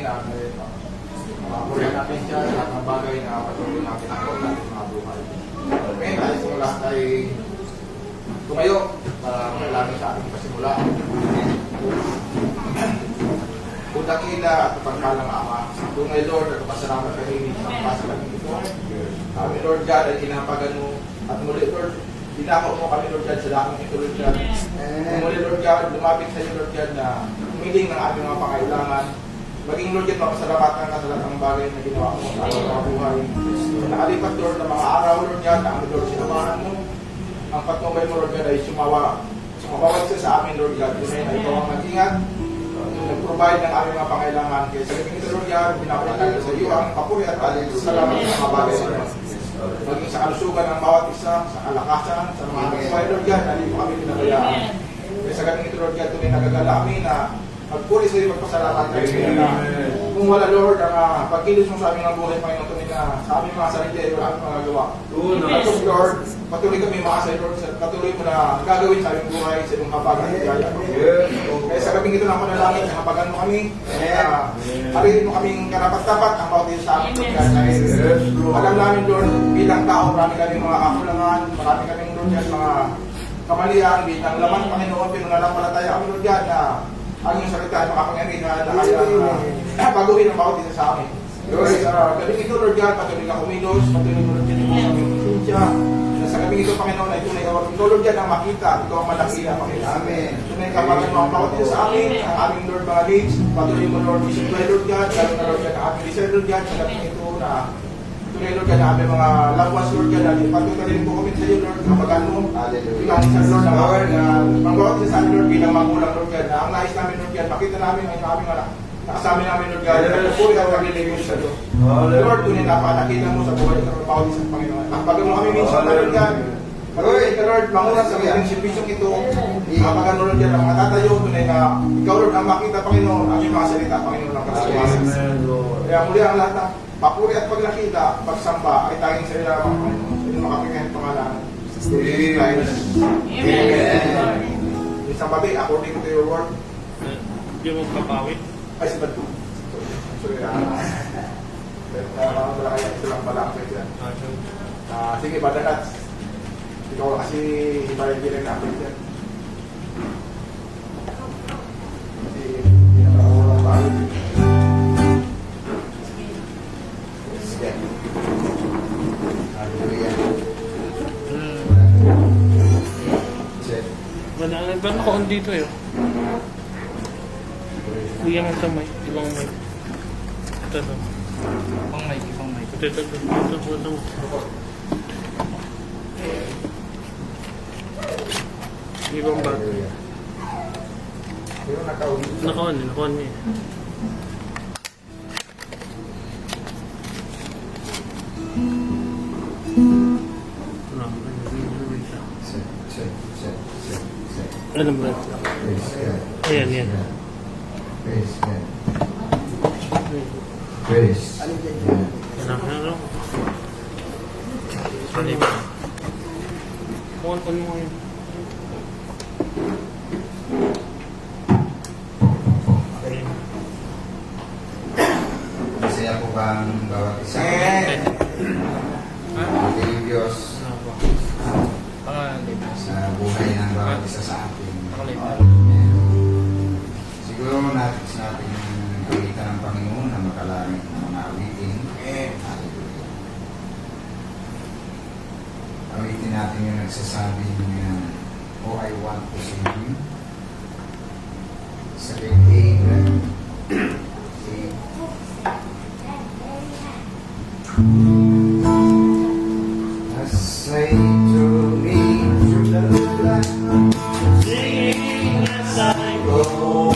na makakulihan natin siya sa lahat ng bagay na patuloy natin ang mga buhay. Okay, tayo simula tayo tumayo para makalangin sa ating pasimula. Dakila at pagkalang Ama, Tungay Lord at pasalamat kami sa pasalamang ito. Kami Lord God ay tinapagan mo at muli Lord, dinako mo kami Lord God sa lakang ito Lord God. Muli Lord God, lumapit sa iyo Lord God na humiling ng aming mga pangailangan. Maging Lord God, mapasalamatan ka sa lahat ng bagay na ginawa mo sa aming mga buhay. Sa nakalipat Lord ng mga araw Lord God, na kami Lord sinamahan mo. Ang patnubay mo Lord God ay sumawawag siya sa amin Lord God. Tunay na ikaw ang mag-ingat. Nag-provide ng aming mga pangailangan. Kaya sa gabi nito, Lord God, pinapalitan sa iyo ang papuri at salamat sa mga bagay sa iyo. Maging sa kalusugan ng bawat isa, sa kalakasan, sa mga buhay, Lord God, hindi mo kami pinabayaan. Kaya sa gabi nito, Lord God, tunay nagagala kami na magpuri sa iyo, magpasalamat kayo na kung wala, Lord, ang pagkilos mo sa aming mga buhay, Panginoon, tunay na sa aming mga sarili, wala aming mga gawa. Tapos, Lord, patuloy kami makasay, Lord, patuloy mo na gagawin sa aming buhay sa iyong habagan at yaya. Kaya sa gabing ito na ako nalangin, habagan mo kami, haririn mo kaming karapat-dapat ang bawat isa sa amin, Lord God. Dahil alam namin, Lord, bilang tao, marami kaming mga kakulangan, marami kaming, Lord God, mga kamalian, bilang laman, Panginoon, pinunalampalataya kami, Lord God, na ang iyong salita ay makapangyarihan na kaya baguhin ang bawat isa sa amin. Lord, sa gabing ito, Lord God, patuloy ka kumilos, patuloy mo, Lord God, yung mga aming sinsya. Sa gabing ito, Panginoon, ay tunay ka, Lord God, ang makita, ikaw ang malakila, Panginoon. Amen. Tunay ka, Panginoon, ang bawat isa sa amin, ang aming, Lord, mga needs, patuloy mo, Lord, isupply, Lord God, lalo na, Lord God, ang aming desire, Lord God, sa gabing ito na tunay, Lord God, ang aming mga loved ones, Lord God, at patuloy rin po kami sa iyo, Lord, kapagan mo. Bilang isa, Lord, ang bawat isa sa amin, Lord, bilang magulang, Lord God, na ang nais namin, Lord God, makita namin ang aming anak. Nakasama namin, Lord God, at puri ang paglilingkod sa Diyos. Lord, tunay napakakita mo sa buhay ng bawat isang Panginoon. Kapagan mo kami minsan na, Lord God, patuloy ka, Lord, mangulat sa mga sipisong ito. Kapagan mo, Lord God, ang mga tatayo, tunay na ikaw, Lord, ang makita, Panginoon, ang iyong mga salita, Panginoon, ang kasalawasan. Kaya muli ang lahat ng papuri at paglakita, pagsamba, ay tanging sa iyo lamang, Panginoon. Sa iyong makapingahing pangalan. Amen. Isang pati, according to your word. Hindi mo papawit. Ay, si Badu. Sorry, wala kaya ito lang pala ang pwede. Sige, Badanats. Ikaw kasi hibayan din ang update yan. Kasi hindi na ako bahay. Sige. Hallelujah. Nagano ko dito eh. Hindi yung sa mic, ibang mic. Ito to. Ibang mic. Ito. Ibang bag. Pero Nakaon niya. Alam mo. Ayan. Grace. Ano? Ano ba? Kuhan mo yun. Masaya po ba ang bawat isa? Pati yung Diyos sa buhay ng bawat isa sa atin. Siguro natin sa ating pagkita ng Panginoon na makalamit ng mga awitin. Hallelujah. Awitin natin yung nagsasabi niya, "Oh, I want to see you." Sabihin, Amen. Say to me, through the light, sing as I go.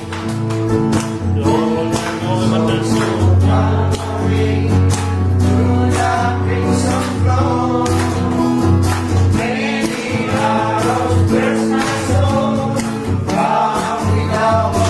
Without a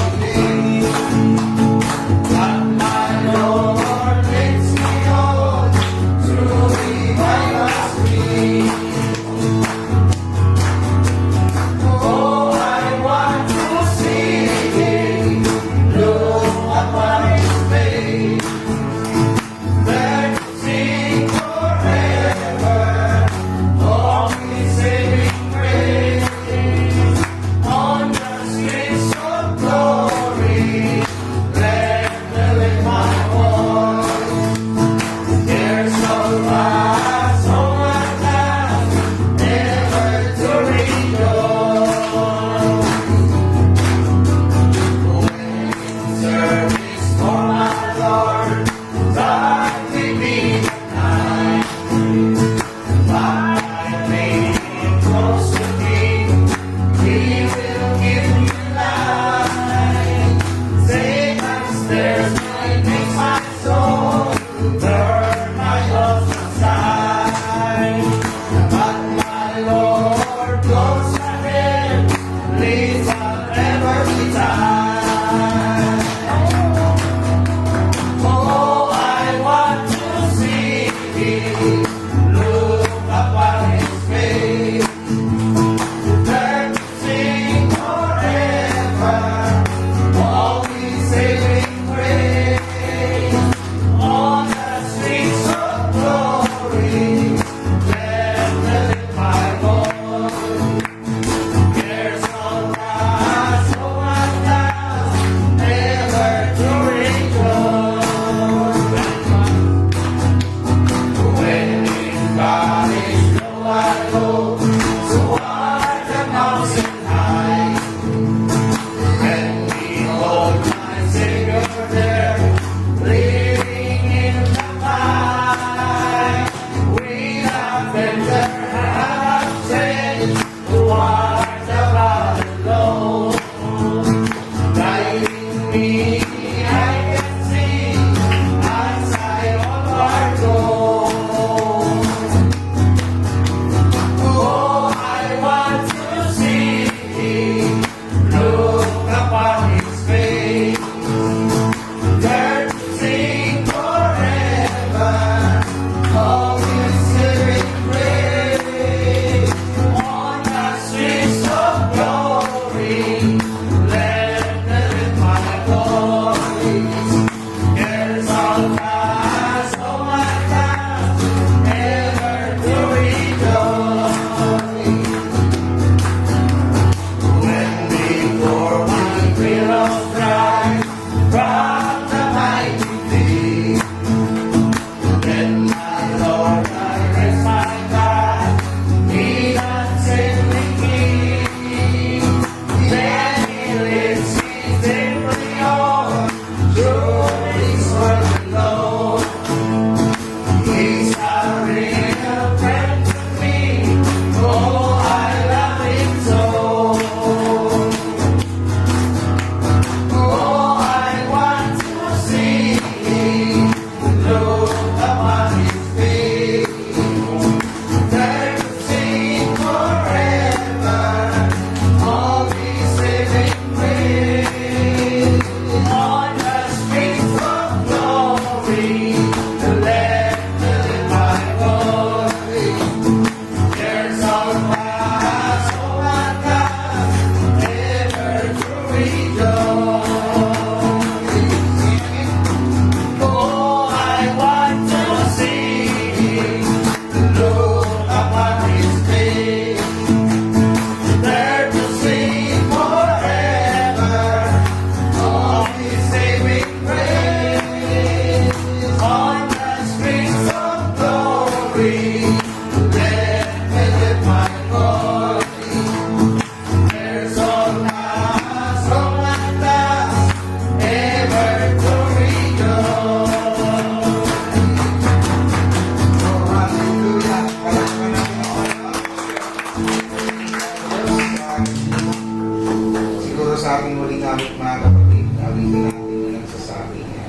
Siguro sa aking huling awit mga kapatid, awitin natin yung nagsasabi niya.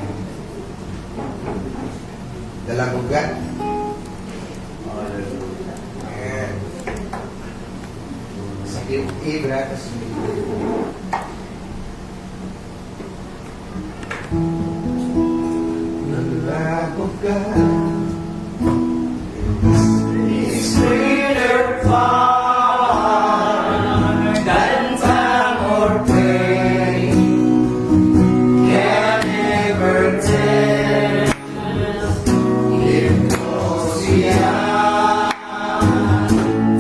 Dalagugan. Ayan. Sa ibra, tapos Dalagugan. It's sweeter far than time or pain. Can never tell if goes beyond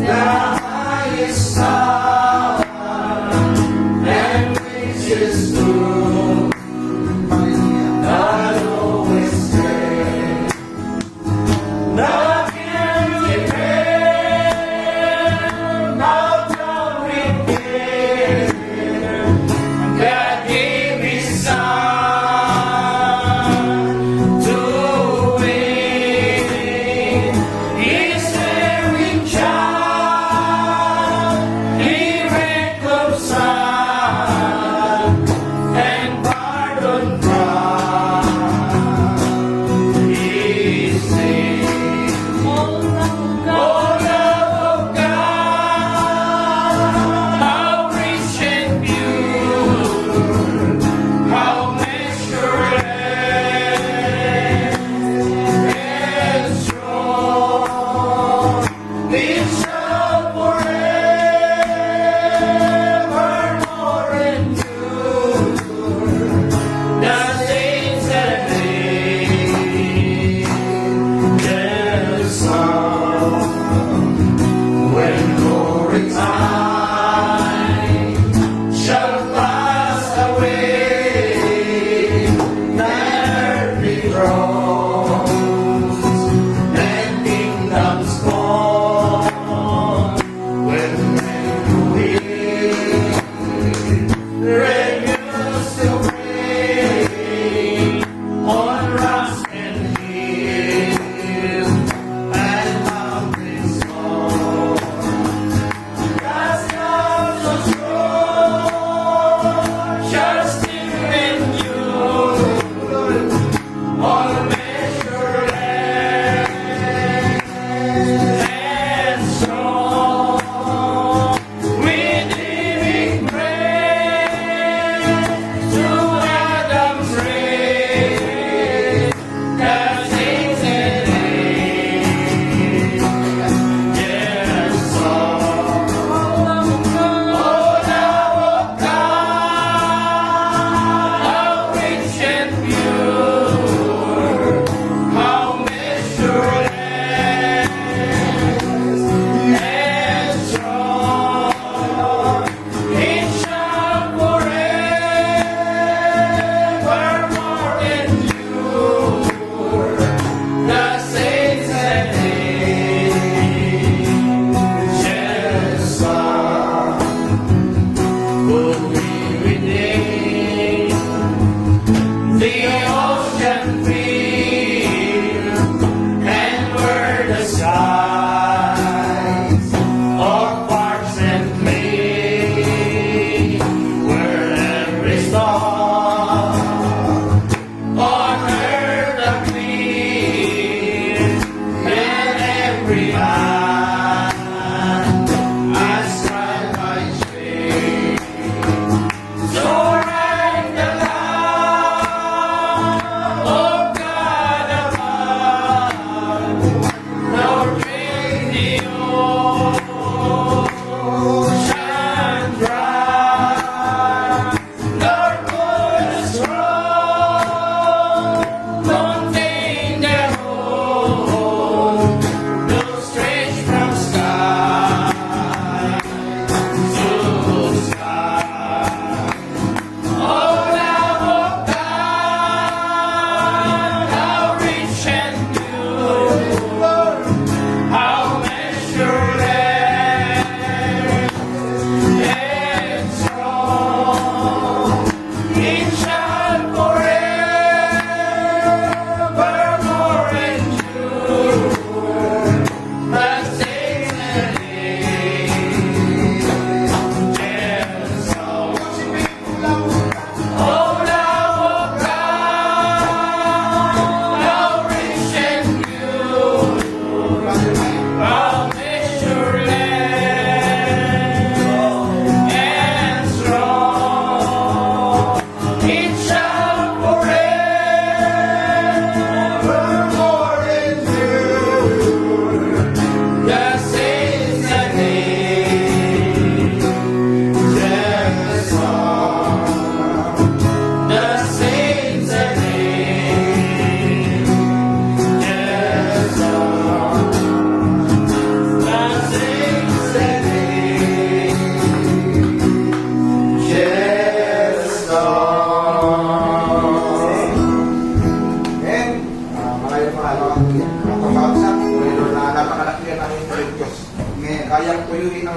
the highest star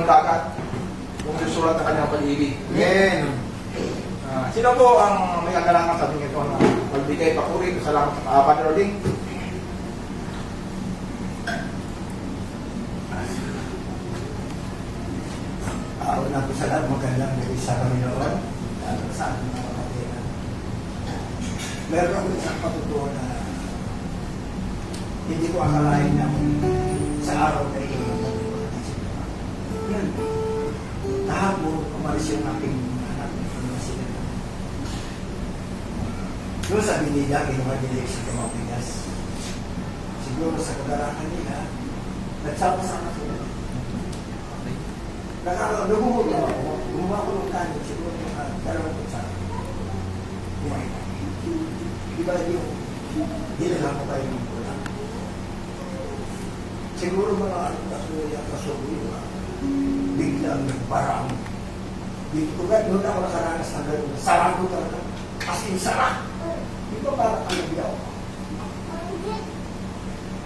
ng dagat. Kung susulat na kanyang pag-ibig. Amen. Sino po ang may kailangan sa ating ito na magbigay papuri sa Father Ording? Una po sa lahat, magandang gabi sa Panginoon at sa ating mga kapatiran. Meron ako isang patutuo na hindi ko akalain na sa araw na iyon. Yan. Kahapon, umalis yung aking anak na sila. Doon sa Binida, kinuha nila sa Kamapigas. Siguro sa kagarakan nila, nagsama-sama sila. Nagugulong ako, gumawa ko ng kanin, siguro yung dalawang kutsara. Buhay na. Diba yung nilalang ko kayo ng kulang. Siguro mga kasuyo, biglang nagparang. Dito ko ba, doon ako nakaranas ng gano'n. Sarado talaga. As in sarap. Di ba parang kalabi ako?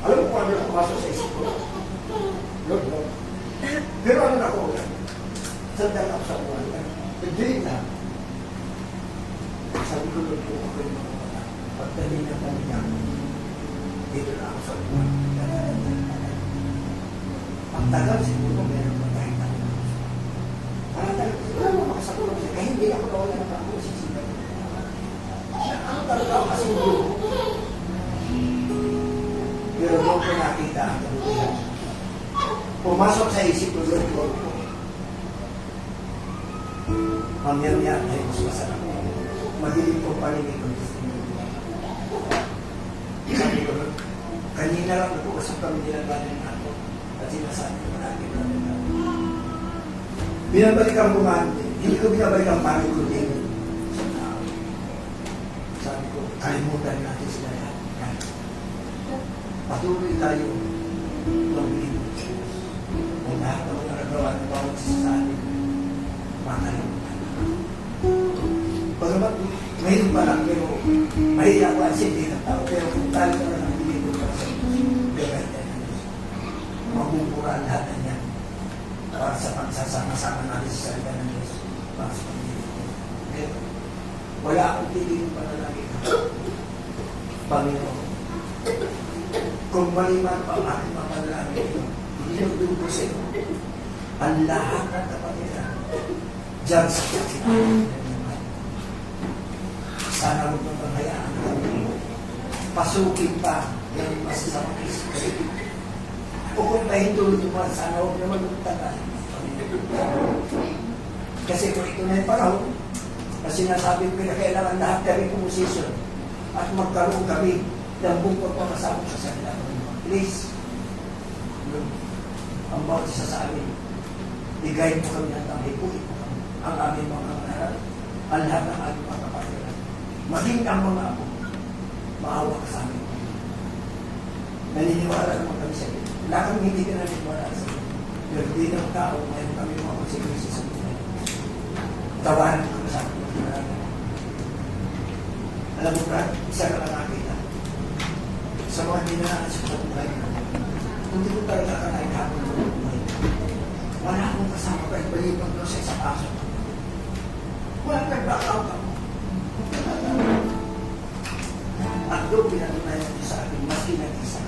Alam mo kung ano na pumasok sa isip ko? Lord. Pero ano na ako? Sandal ako sa buwan. Hindi na. Sabi ko, Lord, kung ako yung mga wala. Pagdali na kami niya. Dito na ako sa buwan. Ang tagal siguro meron pa tayo tayo. Wala mo makasakulong siya. Kaya hindi ako nawala ng ako sisipan. Ano talaga ako kasi yun? Pero doon ko nakita ang kalutuhan. Pumasok sa isip ko doon ko. Mamaya-maya ay mas masarap. Madilim kong paligid ko. Sabi ko, kanina lang ako kasi kami nilabanan na ako. At sinasabi ko natin na binabalikan ko man, hindi ko binabalikan paano ko din. Sabi ko, kalimutan natin sila yan. Patuloy tayo mag-ibig. Ang lahat ng mga nagawa ng bawat sa atin, makalimutan. Pagamat, ngayon pa lang, pero mahirap ko ang sindi ng tao. Pero kung tayo ka na ng bilibot ka sa beberte ng Diyos, mabubura lahat na yan para sa pagsasama-sama natin sa salita ng Diyos para sa pamilya. Pero wala akong tigil panalangin. Panginoon, kung mali man pa ang aking mga panalangin, inudugo sa iyo ang lahat ng kapatiran dyan sa kasinaan. Sana huwag mong pangayaan kami. Pasukin pa yung masasamang isip. Pupuntahin tuloy mo, sana huwag naman magtagal. Kasi kung ito na yung panahon, na sinasabi ko na kailangan lahat kami pumusisyon at magkaroon kami ng bukod pa masama sa salita. Please, ang bawat isa sa amin, i-guide mo kami at ang hipuin mo kami ang aming mga manarap, ang lahat ng aming mga kapatiran. Maging ang mga apo, maawa ka sa amin. Naniniwala naman kami sa iyo. Wala kami hindi ka naniniwala sa iyo. Pero hindi ng tao, mayroon kami mga konsekwensya sa buhay. Tawanan ko kami sa akin. Alam mo, Brad, isa ka lang nakita. Sa mga dinaan sa buhay, hindi ko talaga kanain hapon sa buhay. Wala akong kasama kahit balibang doon sa isang aso. Wala nag-blackout ako. At doon pinatunayan natin sa akin, mas kinag-isa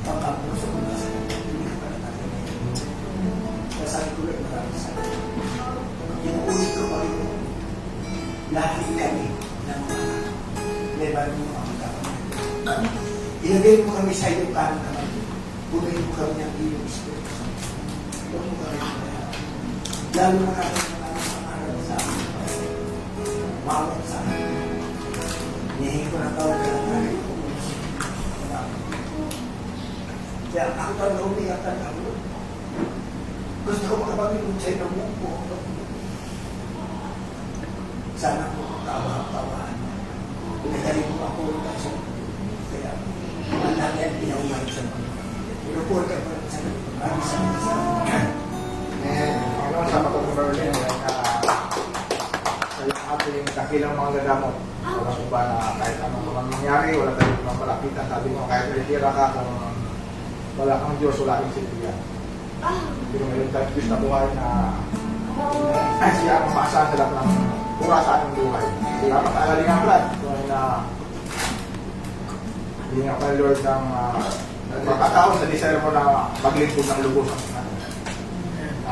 pagkapuso ko na sa hindi ka pala natin ngayon. Kaya sabi ko lang maraming sa akin. Inuulit ko pa rin lahat kami ng mga leban mo mga magkakaman. Ilagay mo kami sa iyong kanang kamay. Punuin mo kami ng iyong Espiritu Santo. Huwag mo kami kaya. Lalo na kami ng aming pangarap sa amin. Mawag sa amin. Nihingi ko na tawag ka lang namin kung kaya ako talaga umiyakan ako. Gusto ko makapag-inom sa'yo ng buko. Sana po kaawang-kawaan. Pinagaling mo ako kasi kaya ang natin pinauman sa mga. Pinupur ka pa sa maraming sa Ano sa pag-conversion sa ating dakilang mga gagamot. Wala ko ba na kahit ano naman mangyari, wala tayong mapalapitan. Sabi mo, kahit retira ka, kung wala kang Diyos, wala kang silbihan. Pero ngayon tayo Diyos na buhay na siya ang maasahan sa lahat ng oras sa ating buhay. Dapat alali nga pala. Hindi nga pala Lord ng pagkataon sa desire mo na maglingkod ng lubos.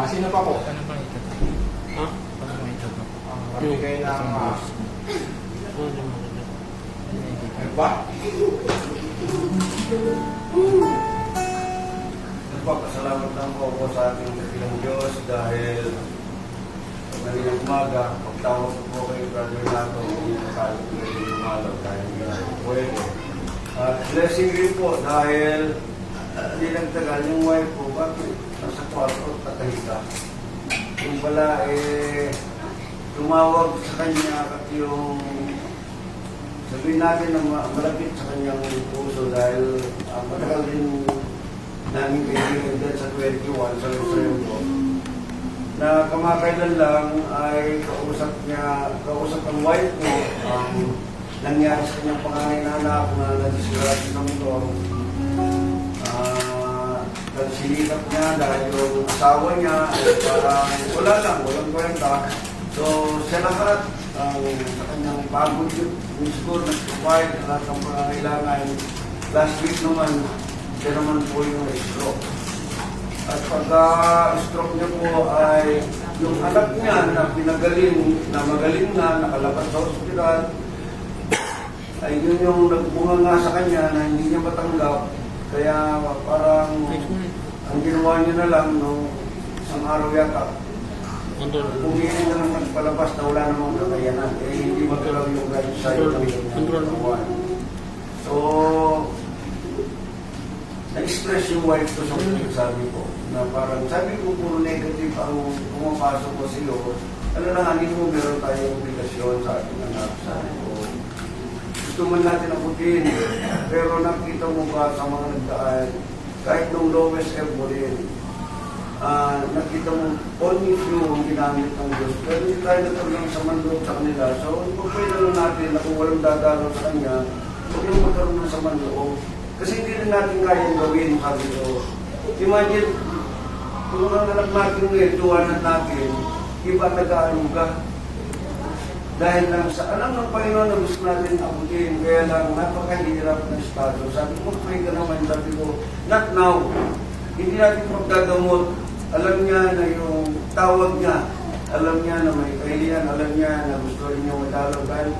Sino pa po? Ano bang ito? Ha? Ano bang ito? Ang magbigay ng Oo, yung maganda. ano ba? Nagpapasalamat lang po ako sa ating dakilang Diyos dahil sa kanilang umaga, pagtawag ko po kay Brother Nato, hindi nakalap ko na yung umalaw dahil hindi na pwede. At blessing rin po dahil hindi nagtagal yung wife ko, bakit nasa kwarto tatahika. Yung pala tumawag sa kanya at yung sabihin natin na malapit sa kanyang puso dahil matagal din namin kaibigan din sa 21 sa Luzon ko na kamakailan lang ay kausap ang wife ko ang nangyari sa kanyang panganay na anak na nadisgrasya ng motor. Nagsilikap niya dahil yung asawa niya ay parang walang kwenta. So siya lahat sa kanyang pagod yun siguro nag-provide lahat ng pangangailangan. Last week naman siya naman po yung stroke. At pagka-stroke niya po ay yung anak niya na magaling na, nakalabas sa ospital, ay yun yung nagbunga nga sa kanya na hindi niya matanggap. Kaya parang ang ginawa niya na lang nung isang araw yata, pumili na lang nagpalabas na wala namang kakayanan. Eh hindi magkalaw yung right side ng kanyang kawan. So, na-express yung wife ko sa sabi ko na parang sabi ko puro negative ang pumapasok ko sa iyo. Alalahanin mo meron tayong obligasyon sa ating anak. Sabi ko, gusto man natin abutin pero nakita mo ba sa mga nagdaan kahit nung lowest ever rin nakita mo only few ang ginamit ng Diyos pero hindi tayo nagkaroon sa mandog sa kanila. So pwede lang natin na kung walang dadalaw sa kanya huwag yung magkaroon ng sa mandog. Kasi hindi rin natin kayang gawin, sabi ko. Imagine, kung ang anak natin ngayon, tuwanan natin, iba nag-aaluga. Dahil lang sa alam ng Panginoon na gusto natin abutin, kaya lang napakahirap ng estado. Sabi ko, pray ka naman, sabi ko, not now. Hindi natin magdagamot. Alam niya na yung tawag niya. Alam niya na may kahilingan. Alam niya na gusto rin niya madalaw. Dahil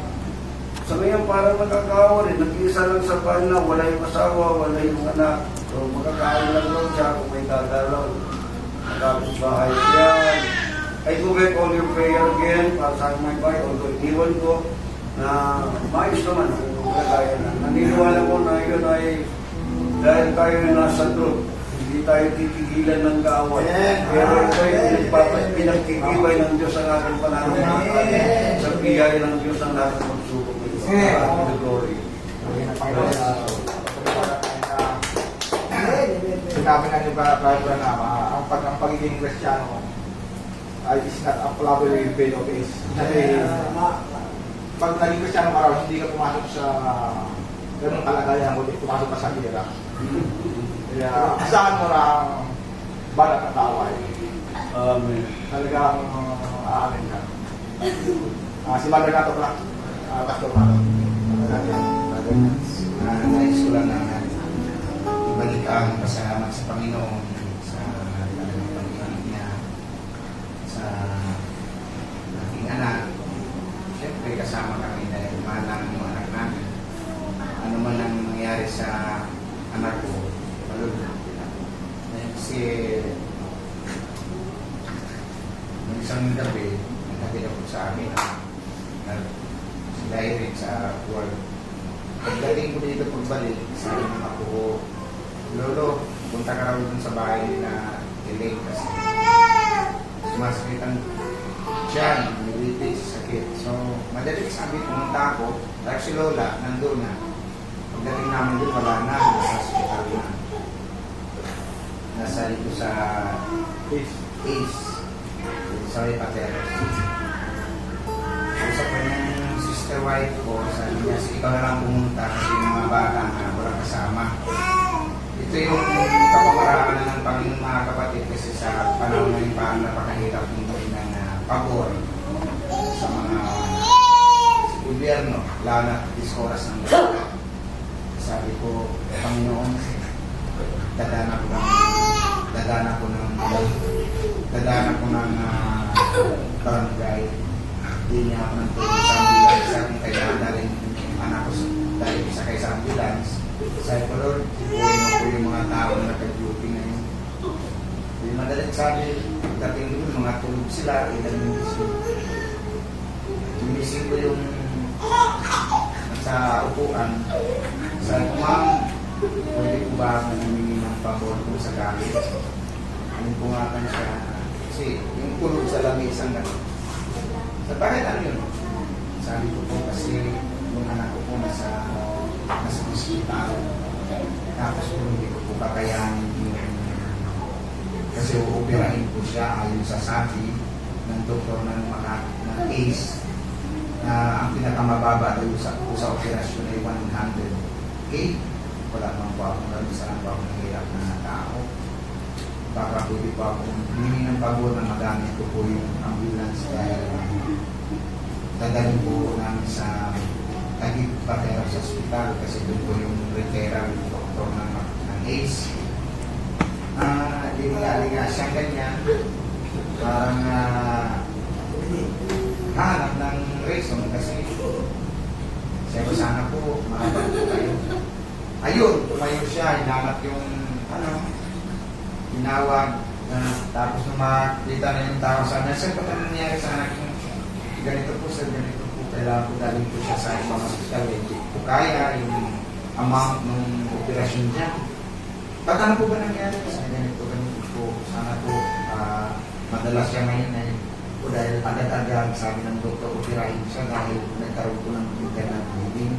sa ngayon parang magkakawa rin. Nag-iisa lang sa panla, wala yung asawa, wala yung anak. So magkakawa lang daw siya kung may dadalaw. Matapos bahay yan. I do beg all your prayer again para sa aking may bahay. Although iniwan ko na maayos naman ang kalagayan na. Naniniwala ko na yun ay dahil tayo ay nasa truth. Hindi tayo titigilan ng kaaway. Pero ito ay pinagkikibay ng Diyos ang ating pananampalataya. Sa biyaya ng Diyos ang lahat ng magsubok. The glory. Sinabi nga ni Brother na ang pagiging Kristiyano ay is not a flowery bed of is. Kasi pag naging Kristiyano ka raw, hindi ka pumasok sa ganung kalagayan, kundi pumasok ka sa hira. Kaya asahan mo na ang banat na taway. Amen. Talagang aamin ka. Si Mother Nato pala. Pastor Nato. Nais ko lang na ibalik ang pasalamat sa Panginoon sa Panginoon niya sa aking anak. Siyempre kasama kami dahil malang yung anak namin. Ano man ang nangyari sa anak ko, malulog. Kasi nung isang gabi, nagkabit ako sa akin dahil rin sa work. Pagdating ko dito pagbalik, sabi ng ako, Lolo, punta ka raw dun sa bahay na Elaine kasi sumasakit ang tiyan, nilipid sa sakit. So, madaling sabi, pumunta ako, dahil si Lola, nandun na. Pagdating namin dun, wala na, nasa hospital na. Nasa dito sa Ace, sa Pateros. Usap ko yung sister wife ko, sabi niya, ikaw na lang pumunta kasi yung mga bata na walang kasama. Ito yung kapamaraan ng Panginoon mga kapatid kasi pabor sa mga gobyerno, lalo na this oras ng gabi. Sabi ko, Panginoon, dadana ko ng barangay. Hindi niya ako ng tulong sa ambulance. Sabi ko, kaya na rin yung anak ko dahil isa kayo sa ambulance. Sabi ko, Lord, sipuhin mo po yung mga tao na nag-duty na yun. Yung madaling sabi, dating doon, mga tulog sila, ilang gising. Gumising ko yung sa upuan. Sabi ko, ma'am, pwede ko ba akong humingi ng pabor ko sa galit? Yung bungakan siya. Kasi yung tulog sa lamig isang gano'n. Sa bakit ano yun? Sabi ko po kasi yung anak ko po nasa hospital. Tapos po hindi ko po kakayanin yung kasi uoperahin po siya ayon sa sabi ng doktor ng case na ang pinakamababa daw sa operasyon ay 100K. Wala naman po akong isa lang po akong hirap na tao. Baka pwede po akong humingi ng pabor na magamit ko po yung ambulance dahil dadalhin po namin sa Taguig Patera sa hospital kasi doon po yung referral ng doktor ng ACE. Liga siya ganyan. Parang hanap ng reason kasi sabi sana po makapag po kayo. Ayun, tumayo siya, hinanap yung tinawag, tapos nung makita na yung tao sa akin, sir, ba't ano nangyari sa anak yung ganito po, sir, ganito po, kailangan po galing po siya sa ibang hospital, hindi po kaya yung amount ng operasyon niya. Ba't ano po ba nangyari? Sa ganito po, sana po, madalas siya ngayon na po dahil agad-agad sabi ng doktor, operahin siya dahil nagkaroon po ng internal bleeding.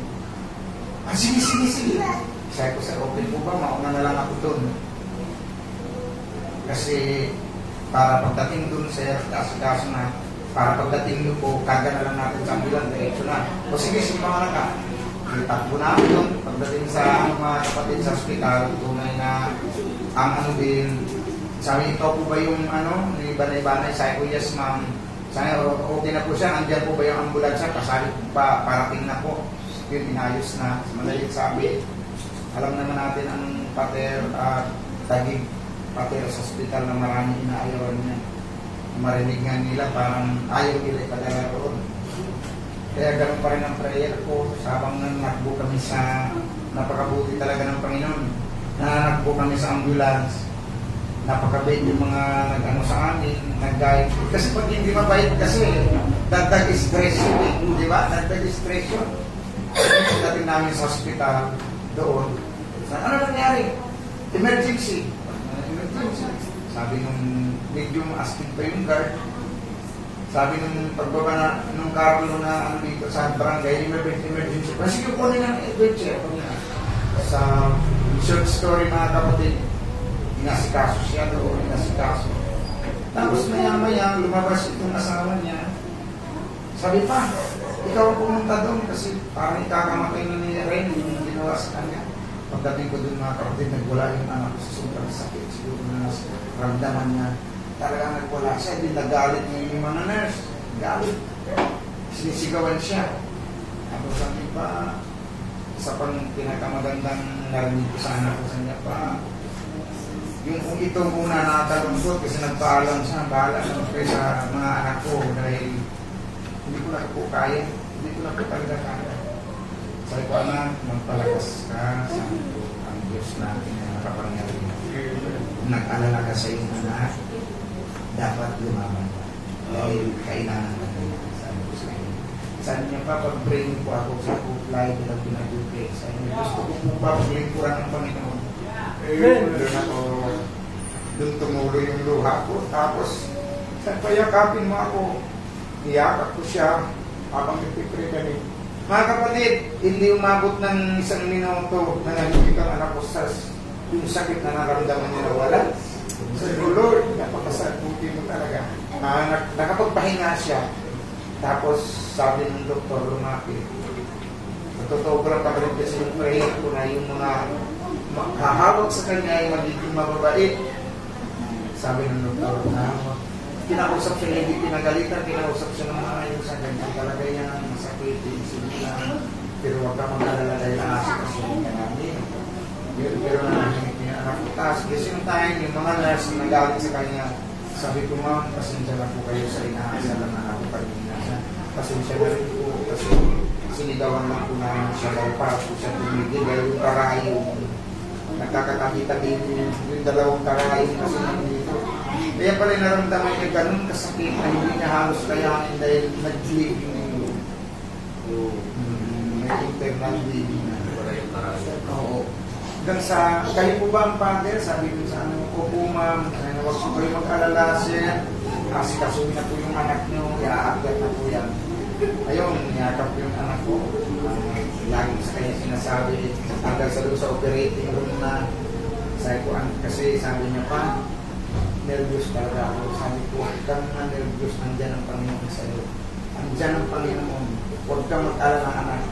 Sige. Sabi ko, sir, open po ba? Mauna na lang ako doon. Kasi para pagdating doon sa kaso na para pagdating doon po, kaga na lang natin sa ambulan, diretso na. O sige, mga ka. Itakbo na doon. Pagdating sa mga kapatid sa hospital, tunay na ang din, sabi ito po ba yung iba-ibanay? Sabi ko, yes ma'am. Sabi okay na po siya, andyan po ba yung ambulansya? Kasali po pa, parating na po. Yun, inayos na. Malalit sabi, alam naman natin ang Taguig Patera sa hospital na maraming inaayawan niya. Marinig nga nila, parang ayaw nila ipadala roon. Kaya ganun pa rin ang prayer ko. Sabang nanakbo kami sa, napakabuti talaga ng Panginoon. Nanakbo kami sa ambulance. Napakabait yung mga nag-ano sa amin, nag-guide. Kasi pag hindi mabait kasi, dagdag stress yun eh. Di ba? Dagdag stress yun. Dating namin sa hospital, doon. Ano nangyari? Emergency. Sabi nung medium asking pa yung guard, sabi nung pagbaba na nung carlo na dito sa barangay, emergency. Sige po nila ng adventure. Sa short story mga kapatid, inasikaso siya doon, inasikaso. Tapos maya-maya, lumabas itong asawa niya. Sabi pa, ikaw ang pumunta doon kasi parang ikakamatay na ni Ren yung ginawa sa kanya. Pagdating ko doon mga kapatid, nagwala yung anak ko sa sobrang sakit. Siguro na ramdaman niya. Talagang nagwala siya. Hindi nagalit niya yung mga nurse. Galit. Sinisigawan siya. Tapos sabi pa, isa pang pinakamagandang narinig ko sa anak ko sa niya pa, yung itong una nakakalungkot kasi nagpaalam siya, bahala naman kayo sa mga anak ko dahil hindi ko na po kaya. Hindi ko na po talaga kaya. Sabi ko, anak, magpalakas ka sa ang Diyos natin na nakapangyarihan. Nag-alala ka sa iyong anak, dapat lumaban ka. Dahil kailangan na kayo. Sabi ko sa iyo. Sabi niya pa, pag-bring po ako sa kuklay bilang pinag-upay. Sabi niya, gusto ko po ba pag-lingkuran ng Panginoon? Doon ako, doon tumulo yung luha ko. Tapos, payakapin mo ako. Iyakap ko siya habang nagpipre kami. Mga kapatid, hindi umabot ng 1 minuto na nalipit ang anak ko sa yung sakit na nararamdaman niya na wala. Sabi ko, Lord, napakasabuti mo talaga. Nakapagpahinga siya. Tapos, sabi ng doktor, lumapit. Totoo ko lang kapatid kasi yung prayer ko na yung mga hahawak sa kanya ay magiging mababait. Sabi ng doktor, kinausap siya, hindi pinagalitan, kinausap siya ng mga ayos sa ganyan. Talaga yan, masakit, sige lang. Pero huwag ka mag-alala dahil aasikasin ka namin. Pero nanahimik niya anak ko. Tapos, kasi yung time, yung mga nurse na nagalit sa kanya, sabi ko, ma'am, pasensya na po kayo sa inaasalan na ako kanina. Pasensya na rin po kasi sinigawan lang po namin siya daw para po siya tumigil dahil yung karayo, nagkakakita-tabi yung dalawang karayo kasi nandito. Kaya pala naramdaman niya ganun kasakit na hindi niya halos kayanin dahil nag-bleeding yung may internal bleeding na. Wala yung karayo. Oo. Hanggang sa, kayo po ba ang father? Sabi ko sa ano, opo ma'am, huwag po kayo mag-alala siya. Kasi kasuhin na po yung anak niyo, iaakyat na po yan. Ayun, niyakap po yung anak ko. Lagi sa kanya sinasabi, hanggang sa doon sa operating room na, sabi ko, kasi sabi niya pa, nervous talaga ako. Sabi ko, huwag kang nervous, nandyan ang Panginoon sa'yo. Andyan ang Panginoon. Huwag kang mag-alala anak.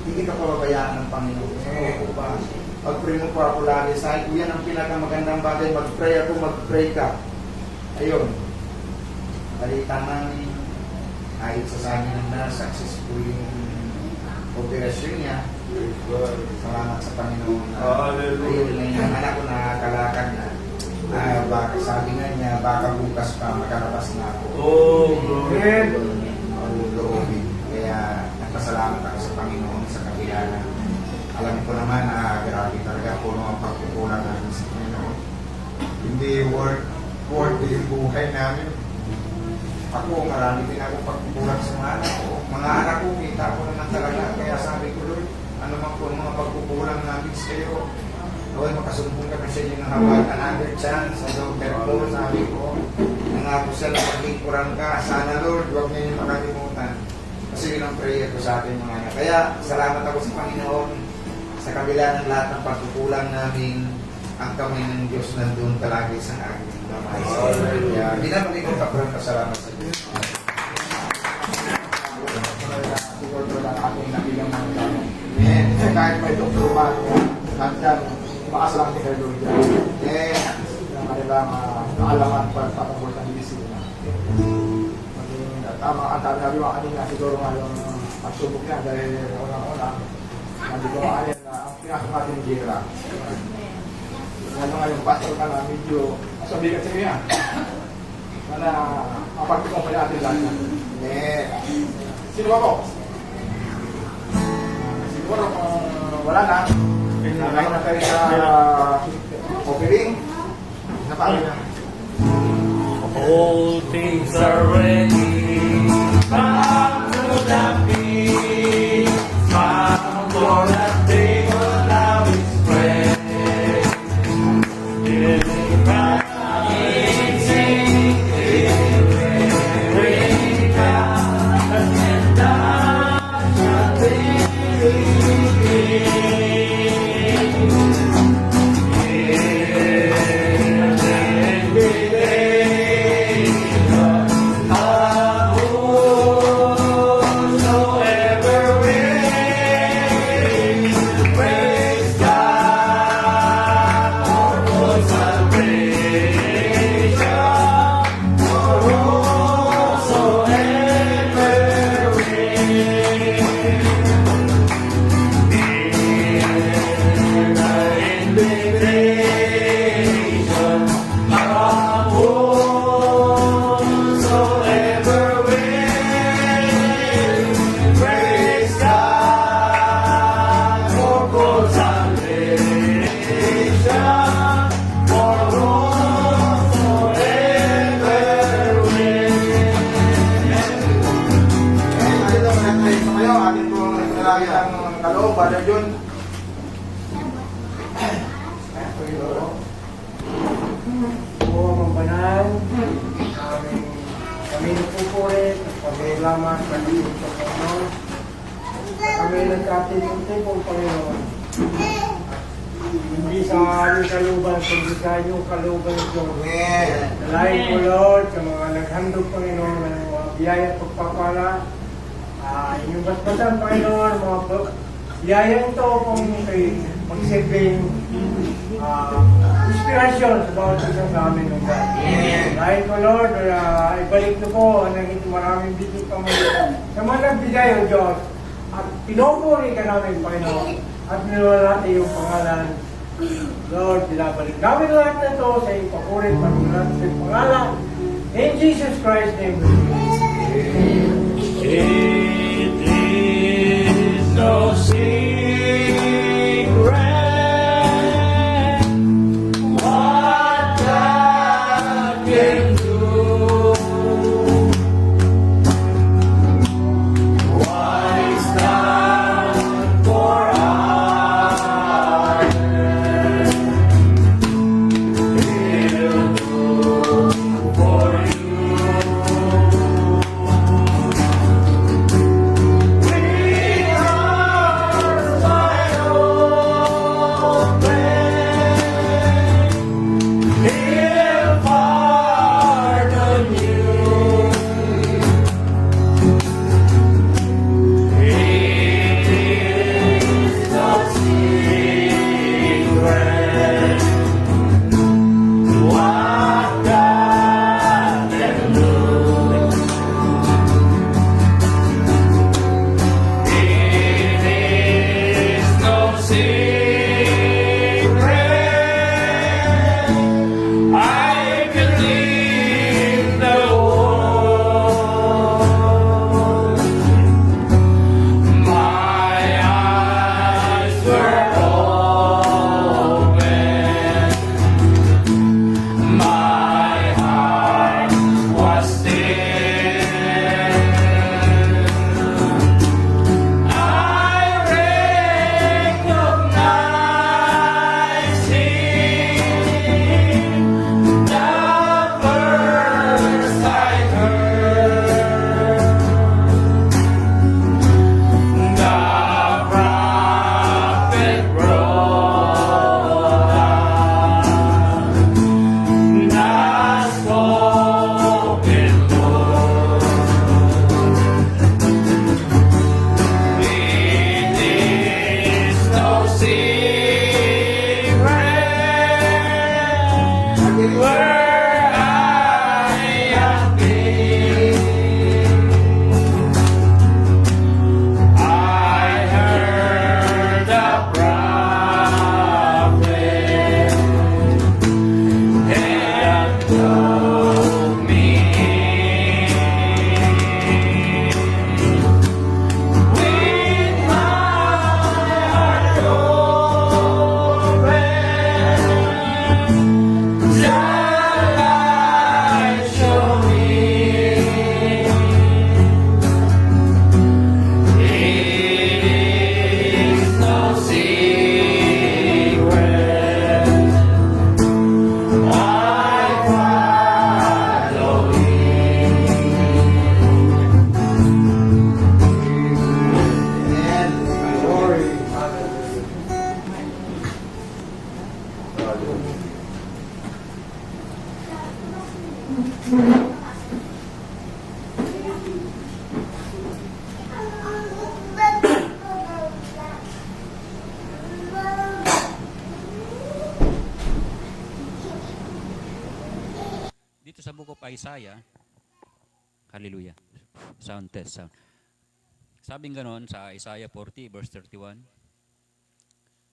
Hindi ka pababayaan ng Panginoon. Oo ba? Mag-pray mo po ako lagi. Sabi ko, yan ang pinakamagandang bagay. Mag-pray ako, mag-pray ka. Ayun. Balitan namin. Kahit sa amin na successful yung operasyon niya. Salamat sa Panginoon. Ayun na yung anak ko nakakalakad na. Baka sabi nga niya, baka bukas pa makalabas na ako. Oh, glory. Loobin. Kaya nagpasalamat ako sa Panginoon sa kabila na alam ko naman na grabe talaga po ang pagkukulang namin sa Panginoon. Hindi worth yung buhay namin. Ako, marami din ako pagkukulang sa mga anak ko. Mga anak ko, kita ko naman talaga. Kaya sabi ko, Lord, ano man po ang mga pagkukulang namin sa iyo. Lord, makasumpong kami sa inyo ng hawag. Another chance. Sa Dr. Paul, sabi ko, nangako siya na paglingkuran ka. Sana, Lord, huwag niyo yung makalimutan. Kasi yun ang prayer ko sa ating mga anak. Kaya, salamat ako sa Panginoon. Sa kabila ng lahat ng pagkukulang namin, ang kamay ng Diyos nandun palagi sa akin. Kaya, binabalik ko kaprang kasalamat sa Diyos. Siguro lang ating nabilang mga tanong. Kahit may doktor ba, nandyan, makasalang ni Lord yan. Yung kanilang kaalaman patungkol sa medisina. Tama ang sabi mo kanina, siguro nga yung pagsubok niya dahil unang-una, hindi ko makanin na ang pinasok natin ng gira. Lalo nga yung pastor ka na medyo masabigat sa niya. Sana mapagpikong pa natin lahat yan. Sino ba po? Siguro kung wala na, nakain na kayo sa opening. Napakali na. All things are ready. Come to the feast. Come for the table now is spread. Giving back, sing, bring back, and dance shall Father John. Oo, mga banal, kami nagpupurit, pagkailaman, pag-ibig sa Panginoon. Kami nagkatipong-tipong Panginoon. Hindi sa aming kaluban, kundi sa iyong kaluban ito. Dalahin ko, Lord, sa mga naghandog, Panginoon, ng mga biyaya at pagpapala. Inyong batbatan, Panginoon, mga biyaya ito kung kay magsilbing inspirasyon sa bawat isa sa amin ng God. Dahil ko, Lord, ibalik niyo po ang naging maraming bisit pa sa mga nagbigay, O Diyos. At pinupuri ka namin, Panginoon. At nilalati yung pangalan. Lord, binabalik namin lahat na ito sa iyong papuri at pagmulati sa iyong pangalan. In Jesus Christ's name, we pray. It is no secret what God can do. What is done for others, He'll do for you. I can leave the world. My eyes were open. My heart was still. I recognize Him. The first I heard the prophet wrote the spoken word. It is no secret where I have been. I heard the prophet and told me with my heart open. The light showed me it is no secret I follow Him. Glory. Dito sa Book of Isaiah, hallelujah, sound test, sound. Sabing ganon sa Isaiah 40 verse 31,